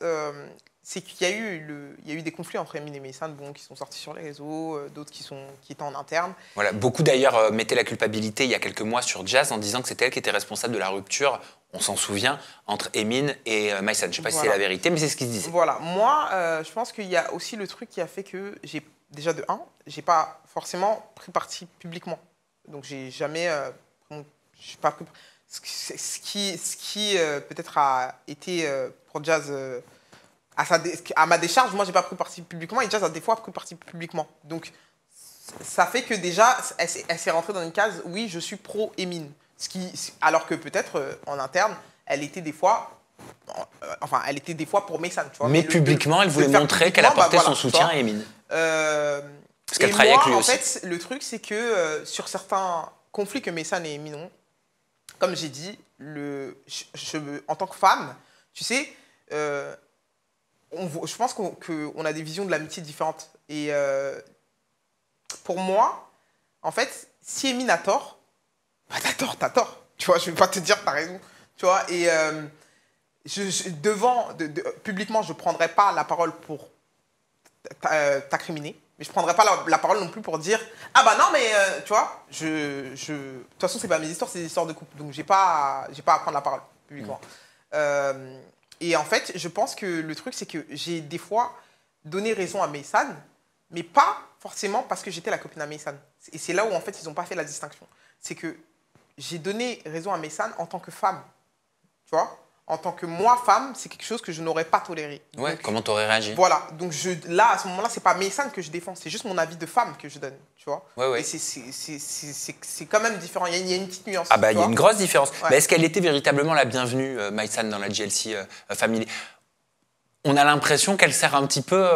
c'est qu'il y a eu des conflits entre Emin et Maïsan, qui sont sortis sur les réseaux, d'autres qui étaient en interne. Voilà, beaucoup d'ailleurs mettaient la culpabilité il y a quelques mois sur Jazz en disant que c'était elle qui était responsable de la rupture, on s'en souvient, entre Emin et Maïsan. Je ne sais pas si c'est la vérité, mais c'est ce qu'ils disaient. Voilà, moi, je pense qu'il y a aussi le truc qui a fait que déjà de 1, j'ai pas forcément pris parti publiquement. Donc j'ai jamais j'ai pas pris ce qui peut-être a été pour Jazz à ma décharge, moi j'ai pas pris parti publiquement et Jazz a des fois pris parti publiquement. Donc ça fait que déjà elle s'est rentrée dans une case oui, je suis pro Emin. Alors que peut-être en interne, elle était des fois pour Maïsan, tu vois. Mais publiquement, elle voulait montrer qu'elle apportait son soutien à Emin. Parce qu'elle travaillait avec lui aussi. En fait, le truc, c'est que sur certains conflits que Maïsan et Emin ont, comme j'ai dit, en tant que femme, tu sais, je pense qu'on a des visions de l'amitié différentes. Et pour moi, en fait, si Emin a tort, bah t'as tort. Tu vois, je ne vais pas te dire t'as raison. Tu vois, et publiquement, je ne prendrai pas la parole pour t'incriminer, mais je ne prendrai pas la parole non plus pour dire ah bah non, mais tu vois, de toute façon, c'est pas mes histoires, c'est des histoires de couple, donc j'ai pas à prendre la parole publiquement. Et en fait, je pense que le truc, c'est que j'ai des fois donné raison à Maïsan, mais pas forcément parce que j'étais la copine à Maïsan. Et c'est là où en fait, ils n'ont pas fait la distinction. C'est que j'ai donné raison à Maïsan en tant que femme. Tu vois, en tant que moi, femme, c'est quelque chose que je n'aurais pas toléré. Ouais, donc, comment t'aurais réagi? Voilà, donc là, à ce moment-là, c'est pas Maïsan que je défends, c'est juste mon avis de femme que je donne, tu vois. Ouais. Et c'est quand même différent, il y a une petite nuance. Ah bah, il y a une grosse différence. Ouais. Mais est-ce qu'elle était véritablement la bienvenue, Maïsan, dans la GLC Family? On a l'impression qu'elle sert un petit peu...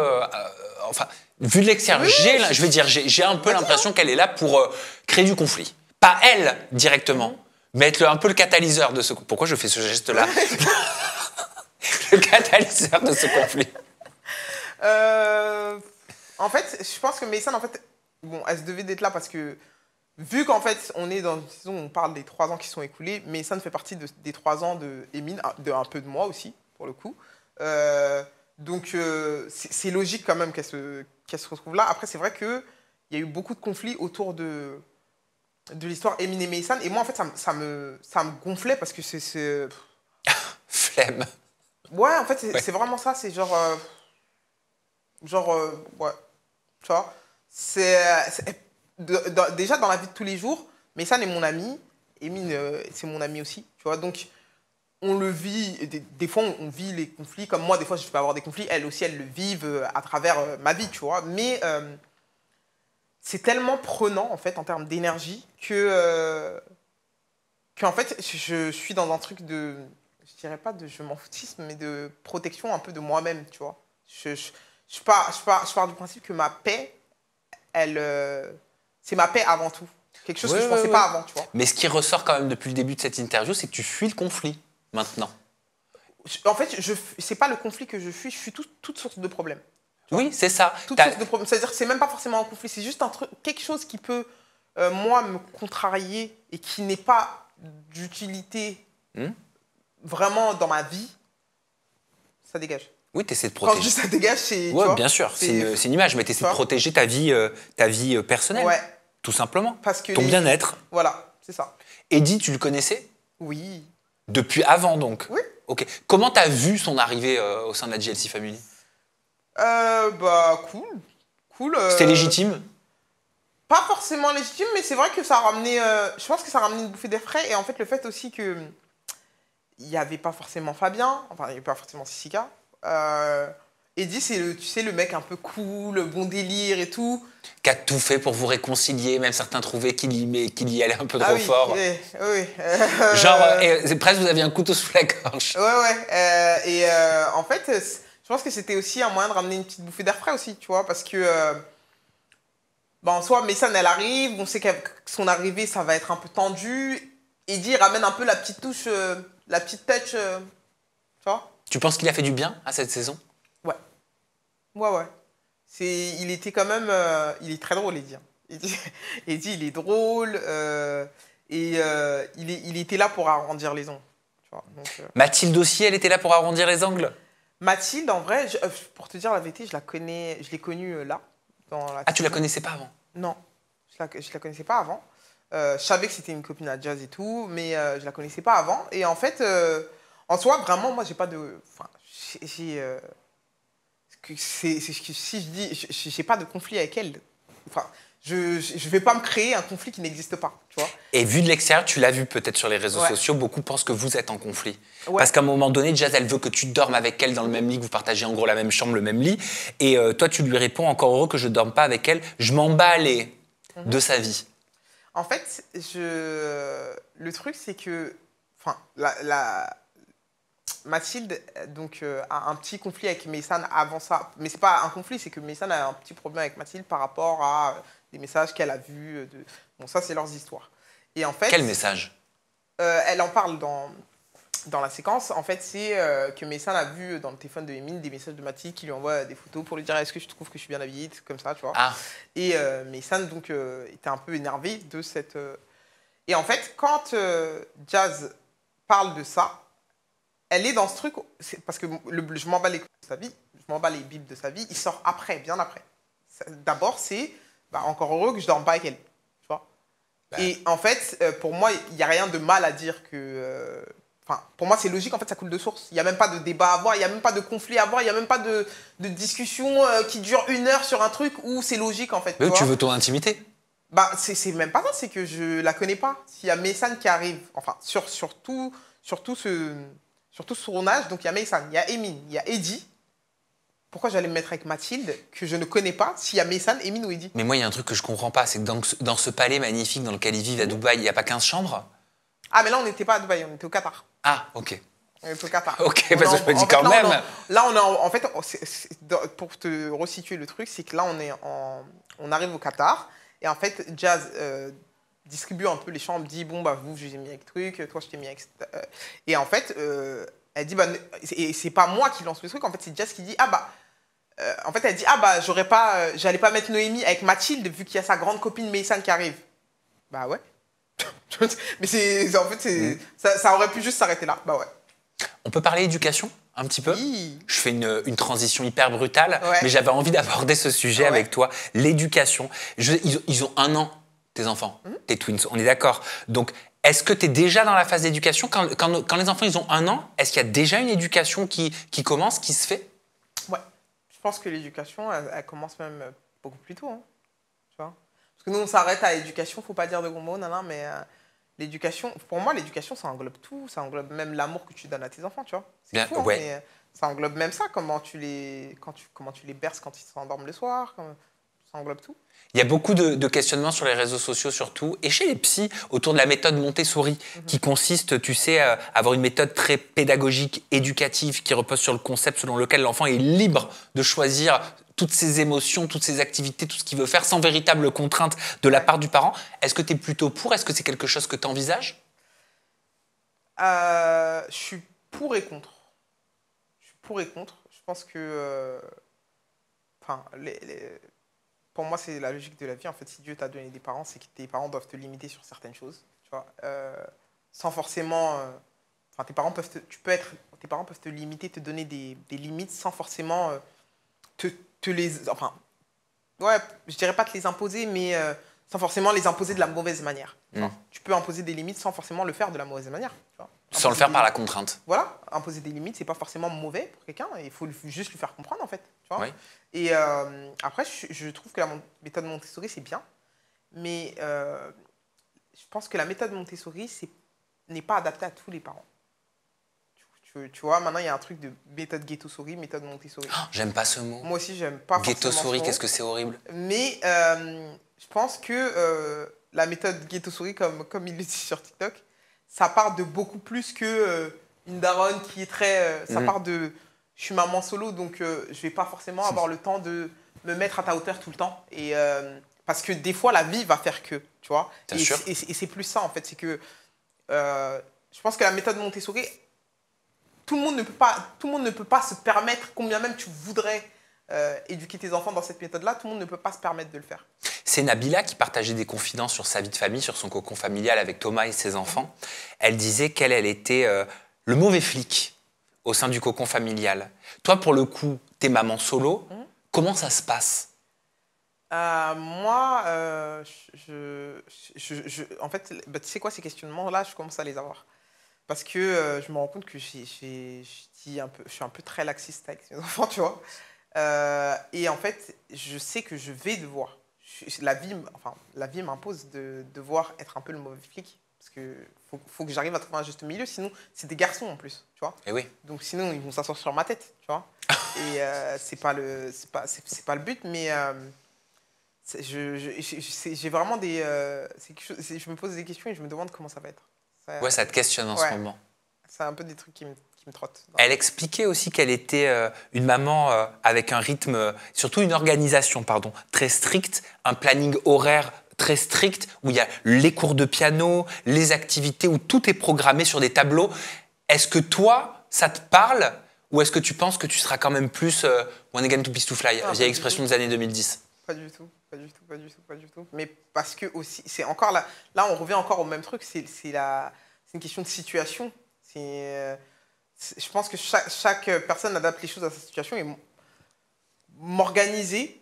enfin, vu de l'extérieur, j'ai un peu l'impression qu'elle est là pour créer du conflit. Pas elle, directement. Mais être un peu le catalyseur de ce... Pourquoi je fais ce geste-là? Le catalyseur de ce conflit. En fait, je pense que Maïsan, en fait, elle se devait d'être là parce que, vu qu'en fait, on est dans une saison où on parle des 3 ans qui sont écoulés, Maïsan fait partie des 3 ans de Emin, un peu de moi aussi, pour le coup. Donc, c'est logique quand même qu'elle se retrouve là. Après, c'est vrai qu'il y a eu beaucoup de conflits autour de l'histoire Emin et Maïsan. Et moi, en fait, ça me gonflait parce que c'est... Flemme. Ouais, en fait, c'est vraiment ça. C'est genre... ouais. Tu vois, déjà, dans la vie de tous les jours, Maïsan est mon ami. Émine, c'est mon ami aussi, tu vois. Donc, on le vit, des fois, on vit les conflits. Comme moi, des fois, je peux avoir des conflits. Elle aussi, elle le vivent à travers ma vie, tu vois. Mais c'est tellement prenant, en fait, en termes d'énergie, qu'en fait, je suis dans un truc de, je dirais pas de je m'en foutisme, mais de protection un peu de moi-même, tu vois. Je pars du principe que ma paix, c'est ma paix avant tout. Quelque chose que je pensais pas avant, tu vois. Mais ce qui ressort quand même depuis le début de cette interview, c'est que tu fuis le conflit, maintenant. En fait, c'est pas le conflit que je fuis toute source de problème. Oui, c'est ça. Toute source de problème. C'est-à-dire que c'est même pas forcément un conflit, c'est juste quelque chose qui peut, moi, me contrarier et qui n'est pas d'utilité vraiment dans ma vie, ça dégage. Oui, tu essaies de Quand protéger. je dis ça dégage, c'est... Oui, bien sûr, c'est une image, mais tu essaies de protéger ta vie personnelle, tout simplement. Parce que ton bien-être. Voilà, c'est ça. Eddie, tu le connaissais? Oui. Depuis avant, donc? Oui. Ok. Comment tu as vu son arrivée au sein de la JLC Family? Bah, cool. C'était légitime? Pas forcément légitime, mais c'est vrai que ça a ramené... je pense que ça a ramené une bouffée d'air frais. Et en fait, le fait aussi que il n'y avait pas forcément Fabien, enfin, il n'y avait pas forcément Sissika. Eddie, c'est le mec un peu cool, bon délire et tout. Qui a tout fait pour vous réconcilier, même certains trouvaient qu'il y allait un peu trop fort. Oui. Genre, presque vous aviez un couteau sous la gorge. Ouais. En fait, je pense que c'était aussi un moyen de ramener une petite bouffée d'air frais aussi, tu vois, parce que... en soi, Meysan, elle arrive, on sait que son arrivée, ça va être un peu tendu. Eddie ramène un peu la petite touche, la petite touch, tu vois. Tu penses qu'il a fait du bien à cette saison? Ouais. Il était quand même... il est très drôle, Eddie. Eddie, il est drôle. Il était là pour arrondir les ongles. Tu vois, donc, Mathilde aussi, elle était là pour arrondir les angles? Mathilde, en vrai, pour te dire la vérité, je l'ai connue là. Tu la connaissais pas avant? Non, je la connaissais pas avant. Je savais que c'était une copine à Jazz et tout, mais je la connaissais pas avant. Et en fait, en soi, vraiment, moi, j'ai pas de... Enfin, si je dis... J'ai pas de conflit avec elle. Enfin, je vais pas me créer un conflit qui n'existe pas, tu vois. Et vu de l'extérieur, tu l'as vu peut-être sur les réseaux sociaux, beaucoup pensent que vous êtes en conflit. Parce qu'à un moment donné, Jazz, elle veut que tu dormes avec elle dans le même lit, que vous partagez en gros la même chambre, le même lit. Et toi, tu lui réponds, encore heureux que je ne dorme pas avec elle, je m'en bats de sa vie. En fait, le truc, c'est que... Enfin, Mathilde donc, a un petit conflit avec Meysan avant ça. Mais c'est pas un conflit, c'est que Meysan a un petit problème avec Mathilde par rapport à des messages qu'elle a vus. Bon, ça, c'est leurs histoires. Et en fait... Quel message? Elle en parle dans la séquence. En fait, c'est que Meysan a vu dans le téléphone de Émine des messages de Mathilde qui lui envoie des photos pour lui dire « Est-ce que je trouve que je suis bien habillée ?» comme ça, tu vois. Et Meysan, donc, était un peu énervé de cette... Et en fait, quand Jazz parle de ça, elle est dans ce truc, parce que je m'en bats les couilles de sa vie, je m'en bats les bibles de sa vie, il sort après, bien après. D'abord, c'est encore heureux que je dorme pas avec elle, tu vois. Et en fait, pour moi, il n'y a rien de mal à dire que... pour moi, c'est logique, en fait, ça coule de source. Il n'y a même pas de débat à avoir, il n'y a même pas de conflit à avoir, il n'y a même pas de discussion qui dure 1 heure sur un truc où c'est logique, en fait. Mais tu veux ton intimité? C'est même pas ça, c'est que je la connais pas. S'il y a Meysan qui arrive, enfin, surtout son âge, donc il y a Meysan, il y a Émine, il y a Eddie. Pourquoi j'allais me mettre avec Mathilde, que je ne connais pas, s'il y a Meysan, Émine ou Eddie? Mais moi, il y a un truc que je comprends pas, c'est que dans ce palais magnifique dans lequel ils vivent à Dubaï, il n'y a pas 15 chambres? Ah, mais là, on n'était pas à Dubaï, on était au Qatar. Ah, ok. On était au Qatar. Ok, parce que je me dis quand même... Là, on est en fait, pour te resituer le truc, c'est que là, on arrive au Qatar, et en fait, Jazz... distribue un peu les chambres, dit bon bah vous je vous ai mis avec truc, toi je t'ai mis avec... Et en fait, elle dit et c'est pas moi qui lance le truc, en fait c'est Jazz qui dit en fait elle dit j'allais pas mettre Noémie avec Mathilde vu qu'il y a sa grande copine Meysan qui arrive. Bah ouais. Mais en fait ça aurait pu juste s'arrêter là. Bah ouais. On peut parler éducation un petit peu? Oui. Je fais une transition hyper brutale, mais j'avais envie d'aborder ce sujet avec toi. L'éducation. Ils ont 1 an, tes enfants, tes twins, on est d'accord. Donc, est-ce que tu es déjà dans la phase d'éducation quand les enfants ils ont 1 an, est-ce qu'il y a déjà une éducation qui commence, qui se fait? Ouais. Je pense que l'éducation, elle commence même beaucoup plus tôt. Hein. Tu vois? Parce que nous, on s'arrête à l'éducation, faut pas dire de gros mots, mais L'éducation, pour moi, l'éducation, ça englobe tout. Ça englobe même l'amour que tu donnes à tes enfants, tu vois. C'est Bien, fou, hein, ouais. mais ça englobe même ça, comment tu les berces quand ils s'endorment le soir. Ça englobe tout. Il y a beaucoup de questionnements sur les réseaux sociaux surtout, et chez les psys, autour de la méthode Montessori, qui consiste, tu sais, à avoir une méthode très pédagogique, éducative, qui repose sur le concept selon lequel l'enfant est libre de choisir toutes ses émotions, toutes ses activités, tout ce qu'il veut faire, sans véritable contrainte de la part du parent. Est-ce que tu es plutôt pour? Est-ce que c'est quelque chose que tu envisages? Je suis pour et contre. Je suis pour et contre. Je pense que... Enfin, pour moi, c'est la logique de la vie. En fait, si Dieu t'a donné des parents, c'est que tes parents doivent te limiter sur certaines choses. Tu vois, sans forcément... Enfin, tes parents peuvent te limiter, te donner des limites sans forcément te les... Enfin, ouais, je dirais pas te les imposer, mais sans forcément les imposer de la mauvaise manière. Tu peux imposer des limites sans forcément le faire de la mauvaise manière. Tu vois. Sans le faire par la contrainte. Voilà, imposer des limites, c'est pas forcément mauvais pour quelqu'un. Il faut juste lui faire comprendre, en fait. Tu vois. Oui. Et après, je trouve que la méthode Montessori, c'est bien. Mais je pense que la méthode Montessori n'est pas adaptée à tous les parents. Tu vois, maintenant, il y a un truc de méthode Ghetto-Souris, méthode Montessori. Oh, j'aime pas ce mot. Moi aussi, j'aime pas forcément Ghetto-souris, ce mot. qu'est-ce que c'est horrible. Mais je pense que la méthode Ghetto-Souris, comme il le dit sur TikTok, ça part de beaucoup plus que une daronne qui est très... ça part de... Je suis maman solo, donc je vais pas forcément avoir le temps de me mettre à ta hauteur tout le temps. Et, parce que des fois, la vie va faire que, tu vois. Et c'est plus ça, en fait. C'est que je pense que la méthode Montessori... Tout le monde ne peut pas se permettre, combien même tu voudrais éduquer tes enfants dans cette méthode-là, tout le monde ne peut pas se permettre de le faire. C'est Nabila qui partageait des confidences sur sa vie de famille, sur son cocon familial avec Thomas et ses enfants. Elle disait qu'elle était le mauvais flic au sein du cocon familial. Toi, pour le coup, t'es maman solo. Comment ça se passe? Moi, en fait, tu sais quoi, ces questionnements-là, je commence à les avoir. Parce que je me rends compte que je suis un peu très laxiste avec mes enfants, tu vois. Et en fait, je sais que je vais devoir. La vie m'impose de devoir être un peu le mauvais flic. Parce qu'il faut que j'arrive à trouver un juste milieu. Sinon, c'est des garçons en plus, tu vois. Et oui. Donc sinon, ils vont s'asseoir sur ma tête, tu vois. Et c'est pas le but, mais j'ai vraiment des... je me pose des questions et je me demande comment ça va être. Ouais, ça te questionne en ce moment. C'est un peu des trucs qui me trottent. Elle expliquait aussi qu'elle était une maman avec un rythme, surtout une organisation, très stricte, un planning horaire très strict, où il y a les cours de piano, les activités, où tout est programmé sur des tableaux. Est-ce que toi, ça te parle, ou est-ce que tu penses que tu seras quand même plus one again to peace to fly, vieille expression des années 2010? Pas du tout. Mais parce que aussi, c'est encore là, on revient encore au même truc, c'est une question de situation. Je pense que chaque personne adapte les choses à sa situation et m'organiser.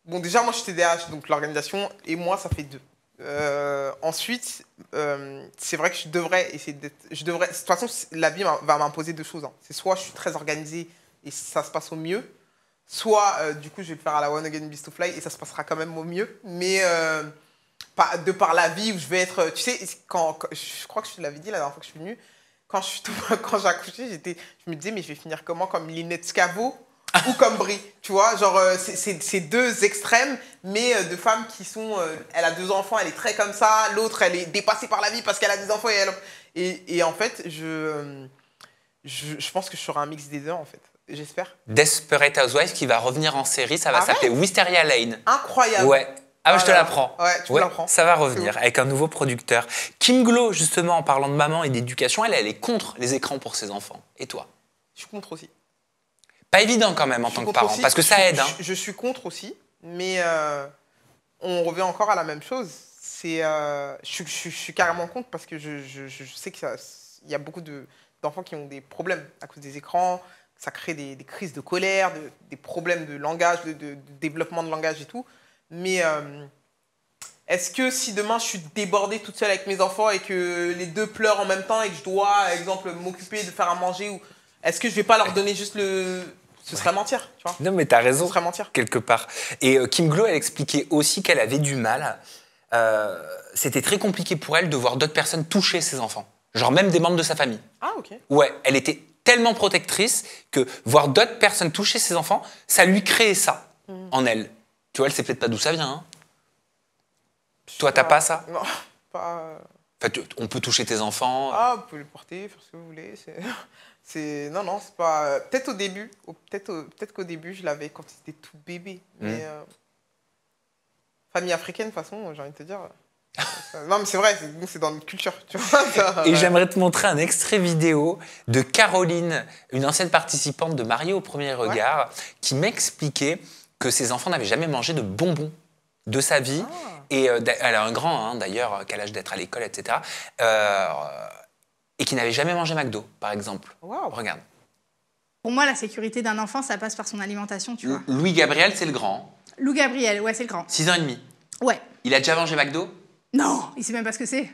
Bon, déjà, moi, je suis TDAH, donc l'organisation et moi, ça fait 2. Ensuite, c'est vrai que je devrais essayer d'être... De toute façon, la vie va m'imposer 2 choses. Hein. C'est soit je suis très organisé et ça se passe au mieux, soit, du coup, je vais le faire à la One Again Beast to Fly et ça se passera quand même au mieux. Mais de par la vie où je vais être... Tu sais, je crois que je te l'avais dit la dernière fois que je suis venue, quand j'ai accouché, je me disais, mais je vais finir comment? Comme Lynette Scavo ou comme Brie, tu vois? Genre, c'est 2 extrêmes, mais de femmes qui sont... elle a 2 enfants, elle est très comme ça. L'autre, elle est dépassée par la vie parce qu'elle a des enfants. Et en fait, je pense que je serai un mix des 2, en fait. J'espère. Desperate Housewives qui va revenir en série, ça va s'appeler Wisteria Lane. Incroyable. Ouais. Ah, je te l'apprends. Ouais, tu me l'apprends. Ça va revenir avec un nouveau producteur. Kim Glow, justement, en parlant de maman et d'éducation, elle est contre les écrans pour ses enfants. Et toi? Je suis contre aussi. Pas évident quand même en tant que parent, parce que ça aide. Hein. Je suis contre aussi, mais on revient encore à la même chose. Je suis carrément contre parce que je sais qu'il y a beaucoup d'enfants qui ont des problèmes à cause des écrans. Ça crée des crises de colère, des problèmes de langage, de développement de langage et tout. Mais est-ce que si demain je suis débordée toute seule avec mes enfants et que les 2 pleurent en même temps et que je dois, par exemple, m'occuper de faire à manger, ou est-ce que je vais pas leur donner juste ce serait mentir, tu vois? Non, mais t'as raison. Ce serait mentir. Quelque part. Et Kim Glow, elle expliquait aussi qu'elle avait du mal c'était très compliqué pour elle de voir d'autres personnes toucher ses enfants. Genre même des membres de sa famille. Ah, ok. Ouais, elle était tellement protectrice que voir d'autres personnes toucher ses enfants, ça lui créait ça en elle. Tu vois, elle sait peut-être pas d'où ça vient. Hein. Toi, t'as pas ça? Non, pas... Enfin, on peut toucher tes enfants. Ah, vous pouvez le porter, faire ce que vous voulez. Non, non, c'est pas... Peut-être au début, peut-être qu'au début, je l'avais quand c'était tout bébé. Mais famille africaine, de toute façon, j'ai envie de te dire... Non, mais c'est vrai, c'est dans notre culture. Tu vois, Et j'aimerais te montrer un extrait vidéo de Caroline, une ancienne participante de Mariée au premier regard, qui m'expliquait que ses enfants n'avaient jamais mangé de bonbons de sa vie. Et elle a un grand, d'ailleurs, quel âge d'être à l'école, etc. Et qui n'avait jamais mangé McDo, par exemple. Wow. Regarde. Pour moi, la sécurité d'un enfant, ça passe par son alimentation, tu vois. Louis Gabriel, c'est le grand. Lou Gabriel, ouais, c'est le grand. 6 ans et demi. Ouais. Il a déjà mangé McDo? Non, il sait même pas ce que c'est.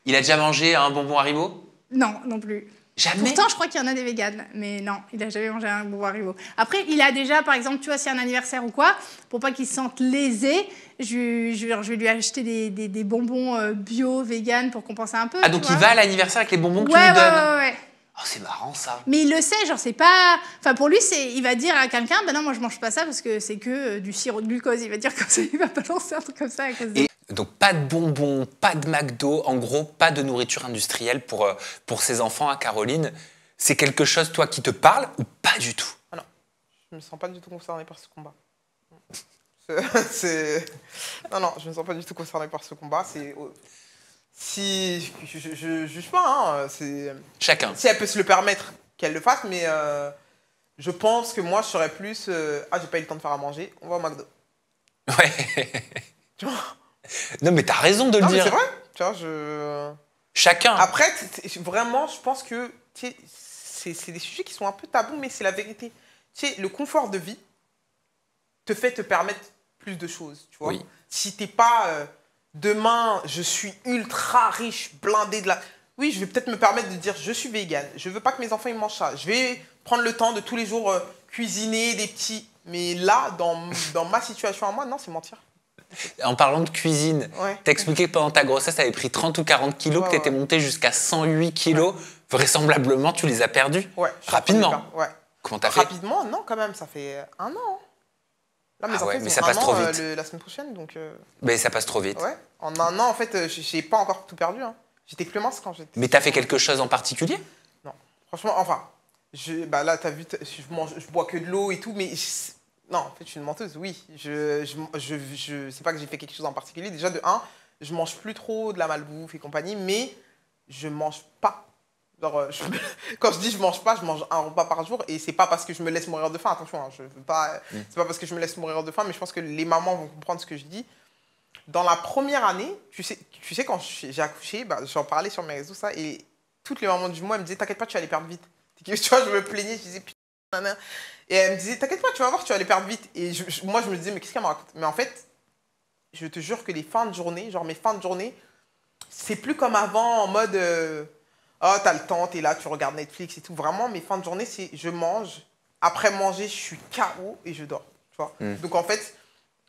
Il a déjà mangé un bonbon Haribo? Non, non plus. Jamais. Pourtant, je crois qu'il y en a des véganes, mais non, il a jamais mangé un bonbon Haribo. Après, il a déjà, par exemple, tu vois, si un anniversaire ou quoi, pour pas qu'il se sente lésé, je vais lui acheter des bonbons bio, vegan, pour compenser un peu. Ah, donc il va à l'anniversaire avec les bonbons que tu ouais, lui donnes? ouais. Oh, c'est marrant, ça. Mais il le sait, genre, c'est pas... Enfin, pour lui, il va dire à quelqu'un, ben non, moi, je mange pas ça parce que c'est que du sirop de glucose. Il va dire comme ça, il va pas lancer un truc comme ça à cause de... Et donc, pas de bonbons, pas de McDo, en gros, pas de nourriture industrielle pour ses enfants à Caroline. C'est quelque chose, toi, qui te parle ou pas du tout? Ah non, je me sens pas du tout concernée par ce combat. Non, je me sens pas du tout concernée par ce combat. Si je juge pas, Chacun. Si elle peut se le permettre, qu'elle le fasse, mais je pense que moi, je serais plus... j'ai pas eu le temps de faire à manger, on va au McDo. Ouais. Tu vois? Non, mais t'as raison de le Non, mais dire. c'est vrai. Tu vois, Chacun. Après, vraiment, je pense que c'est des sujets qui sont un peu tabous, mais c'est la vérité. Tu sais, le confort de vie te fait te permettre plus de choses, tu vois. Oui. Si t'es pas... demain, je suis ultra riche, blindé de la... Oui, je vais peut-être me permettre de dire, je suis végane, je veux pas que mes enfants ils mangent ça. Je vais prendre le temps de tous les jours cuisiner des petits... Mais là, dans ma situation à moi, non, c'est mentir. En parlant de cuisine, Ouais. t'as expliqué que pendant ta grossesse, t'avais pris 30 ou 40 kilos, que t'étais montée jusqu'à 108 kilos. Vraisemblablement, tu les as perdus. Ouais. Rapidement. Ouais. Comment t'as fait? Rapidement, non, quand même, ça fait 1 an. Là, mes enfants, mais ils ça ont passe 1 trop an, vite. la semaine prochaine, donc... Mais ça passe trop vite. Ouais. En 1 an, en fait, j'ai pas encore tout perdu. Hein. J'étais plus mince quand j'étais... Mais t'as fait quelque chose en particulier? Non. Franchement, enfin... là, t'as vu, je bois que de l'eau et tout, mais... Non, en fait, je suis une menteuse, oui. Je sais pas que j'ai fait quelque chose en particulier. Déjà, de 1, je mange plus trop de la malbouffe et compagnie, mais je mange pas. Genre, quand je dis je mange pas, je mange un repas par jour et c'est pas parce que je me laisse mourir de faim. Attention, hein, je veux pas. C'est pas parce que je me laisse mourir de faim, mais je pense que les mamans vont comprendre ce que je dis. Dans la première année, tu sais quand j'ai accouché, j'en parlais sur mes réseaux, ça, et toutes les mamans du mois, elles me disaient t'inquiète pas, tu vas aller perdre vite. Tu vois, je me plaignais, je disais putain, nanana. Et elle me disait t'inquiète pas, tu vas voir, tu vas aller perdre vite. Et moi, je me disais mais qu'est-ce qu'elle me raconte? Mais en fait, je te jure que les fins de journée, genre mes fins de journée, c'est plus comme avant en mode oh, t'as le temps, t'es là, tu regardes Netflix et tout. Vraiment, mes fins de journée, c'est je mange. Après manger, je suis KO et je dors. Tu vois. Donc en fait,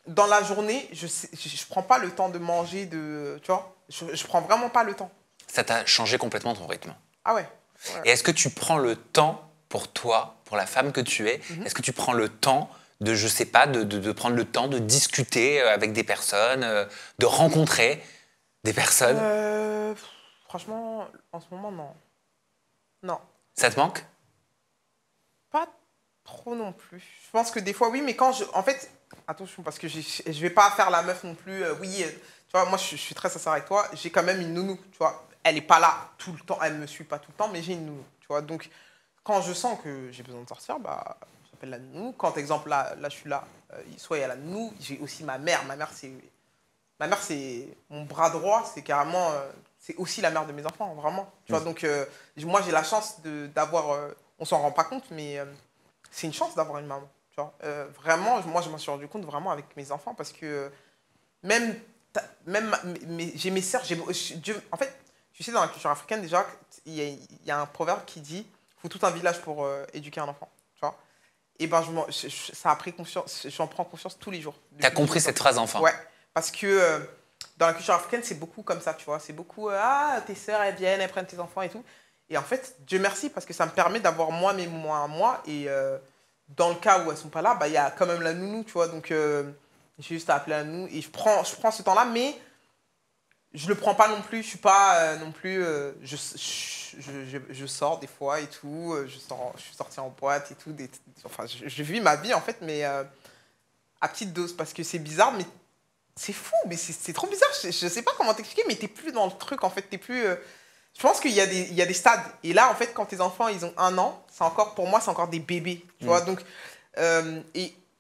dans la journée, je prends pas le temps de manger, tu vois. Je prends vraiment pas le temps. Ça t'a changé complètement ton rythme. Ah ouais. Et est-ce que tu prends le temps pour toi, pour la femme que tu es, est-ce que tu prends le temps de, je sais pas, de prendre le temps de discuter avec des personnes, de rencontrer des personnes? Franchement, en ce moment, non. Non. Ça te manque? Pas trop non plus. Je pense que des fois, oui, mais en fait, attention, parce que je vais pas faire la meuf non plus. Tu vois, moi, je suis très sincère avec toi. J'ai quand même une nounou, tu vois. Elle est pas là tout le temps, elle me suit pas tout le temps, mais j'ai une nounou, tu vois. Donc, quand je sens que j'ai besoin de sortir, j'appelle la nounou. Quand, exemple, là je suis là, soit il y a la nounou, j'ai aussi ma mère. Ma mère, c'est mon bras droit, c'est carrément... c'est aussi la mère de mes enfants, vraiment. Tu vois, donc, moi, j'ai la chance d'avoir... on s'en rend pas compte, mais c'est une chance d'avoir une maman. Tu vois. Vraiment, moi, je m'en suis rendu compte vraiment avec mes enfants, parce que même j'ai mes sœurs... En fait, tu sais, dans la culture africaine, déjà, il y a un proverbe qui dit « faut tout un village pour éduquer un enfant ». Tu vois. Et ça a pris conscience, j'en prends conscience tous les jours. T'as compris cette phrase, enfin? Ouais, parce que... dans la culture africaine, c'est beaucoup comme ça, tu vois. C'est beaucoup, ah, tes sœurs, elles viennent, elles prennent tes enfants et tout. Et en fait, Dieu merci, parce que ça me permet d'avoir moi mes moments à moi. Et dans le cas où elles sont pas là, bah, y a quand même la nounou, tu vois. Donc, j'ai juste à appeler la nounou. Et je prends ce temps-là, mais je le prends pas non plus. Je suis pas non plus... je sors des fois et tout. Je suis sortie en boîte et tout. Enfin, je vis ma vie, en fait, mais à petite dose. Parce que c'est bizarre, mais c'est fou. Mais c'est trop bizarre. Je sais pas comment t'expliquer, mais t'es plus dans le truc, en fait. T'es plus... je pense qu'il y a des stades. Et là, en fait, quand tes enfants, ils ont 1 an, pour moi, c'est encore des bébés. Tu vois, donc...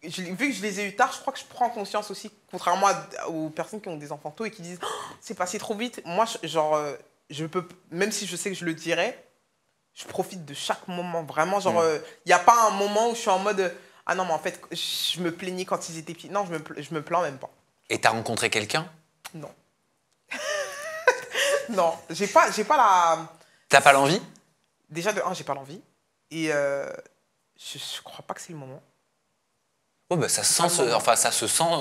vu que je les ai eu tard, je crois que je prends conscience aussi, contrairement aux personnes qui ont des enfants tôt et qui disent oh, c'est passé trop vite. Moi, je peux, même si je sais que je le dirais, je profite de chaque moment. Vraiment, il n'y a pas un moment où je suis en mode ah non, mais en fait, je me plaignais quand ils étaient petits. Non, je me plains même pas. Et t'as rencontré quelqu'un? Non. Non, j'ai pas la... T'as pas l'envie? Déjà, de un, j'ai pas l'envie. Et je crois pas que c'est le moment. Oh bah ça se sent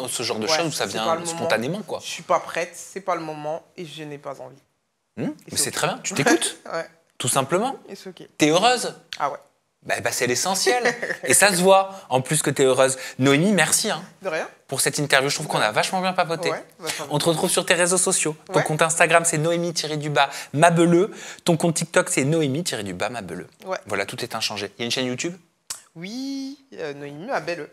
ce genre de choses où ça vient spontanément, quoi. Je suis pas prête, c'est pas le moment et je n'ai pas envie. Mais c'est très bien, tu t'écoutes. Ouais. Tout simplement. Et c'est ok. T'es heureuse? Ah ouais. Bah c'est l'essentiel. Et ça se voit, en plus que t'es heureuse. Noémie, merci de rien. Pour cette interview. Je trouve qu'on a vachement bien papoté. Ouais, on te retrouve sur tes réseaux sociaux. Ton compte Instagram, c'est Noémie-Mabeleux. Ton compte TikTok, c'est Noémie-Mabeleux. Ouais. Voilà, tout est inchangé. Il y a une chaîne YouTube? Oui, Noémie Mabeleux.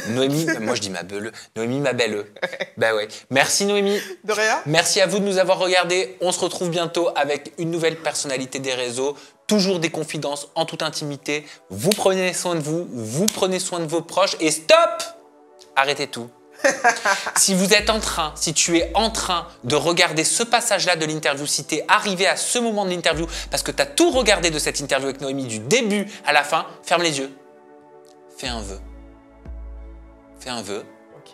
Noémie, moi je dis Mabeleux. Noémie Mabeleux. Bah ouais. Merci Noémie. De rien. Merci à vous de nous avoir regardés. On se retrouve bientôt avec une nouvelle personnalité des réseaux. Toujours des confidences en toute intimité. Vous prenez soin de vous, vous prenez soin de vos proches et stop! Arrêtez tout. Si tu es en train de regarder ce passage-là de l'interview, si tu es arrivé à ce moment de l'interview parce que tu as tout regardé de cette interview avec Noémie du début à la fin, ferme les yeux. Fais un vœu. Fais un vœu. Ok.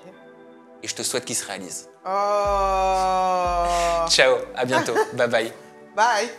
Et je te souhaite qu'il se réalise. Oh. Ciao, à bientôt. Bye bye. Bye.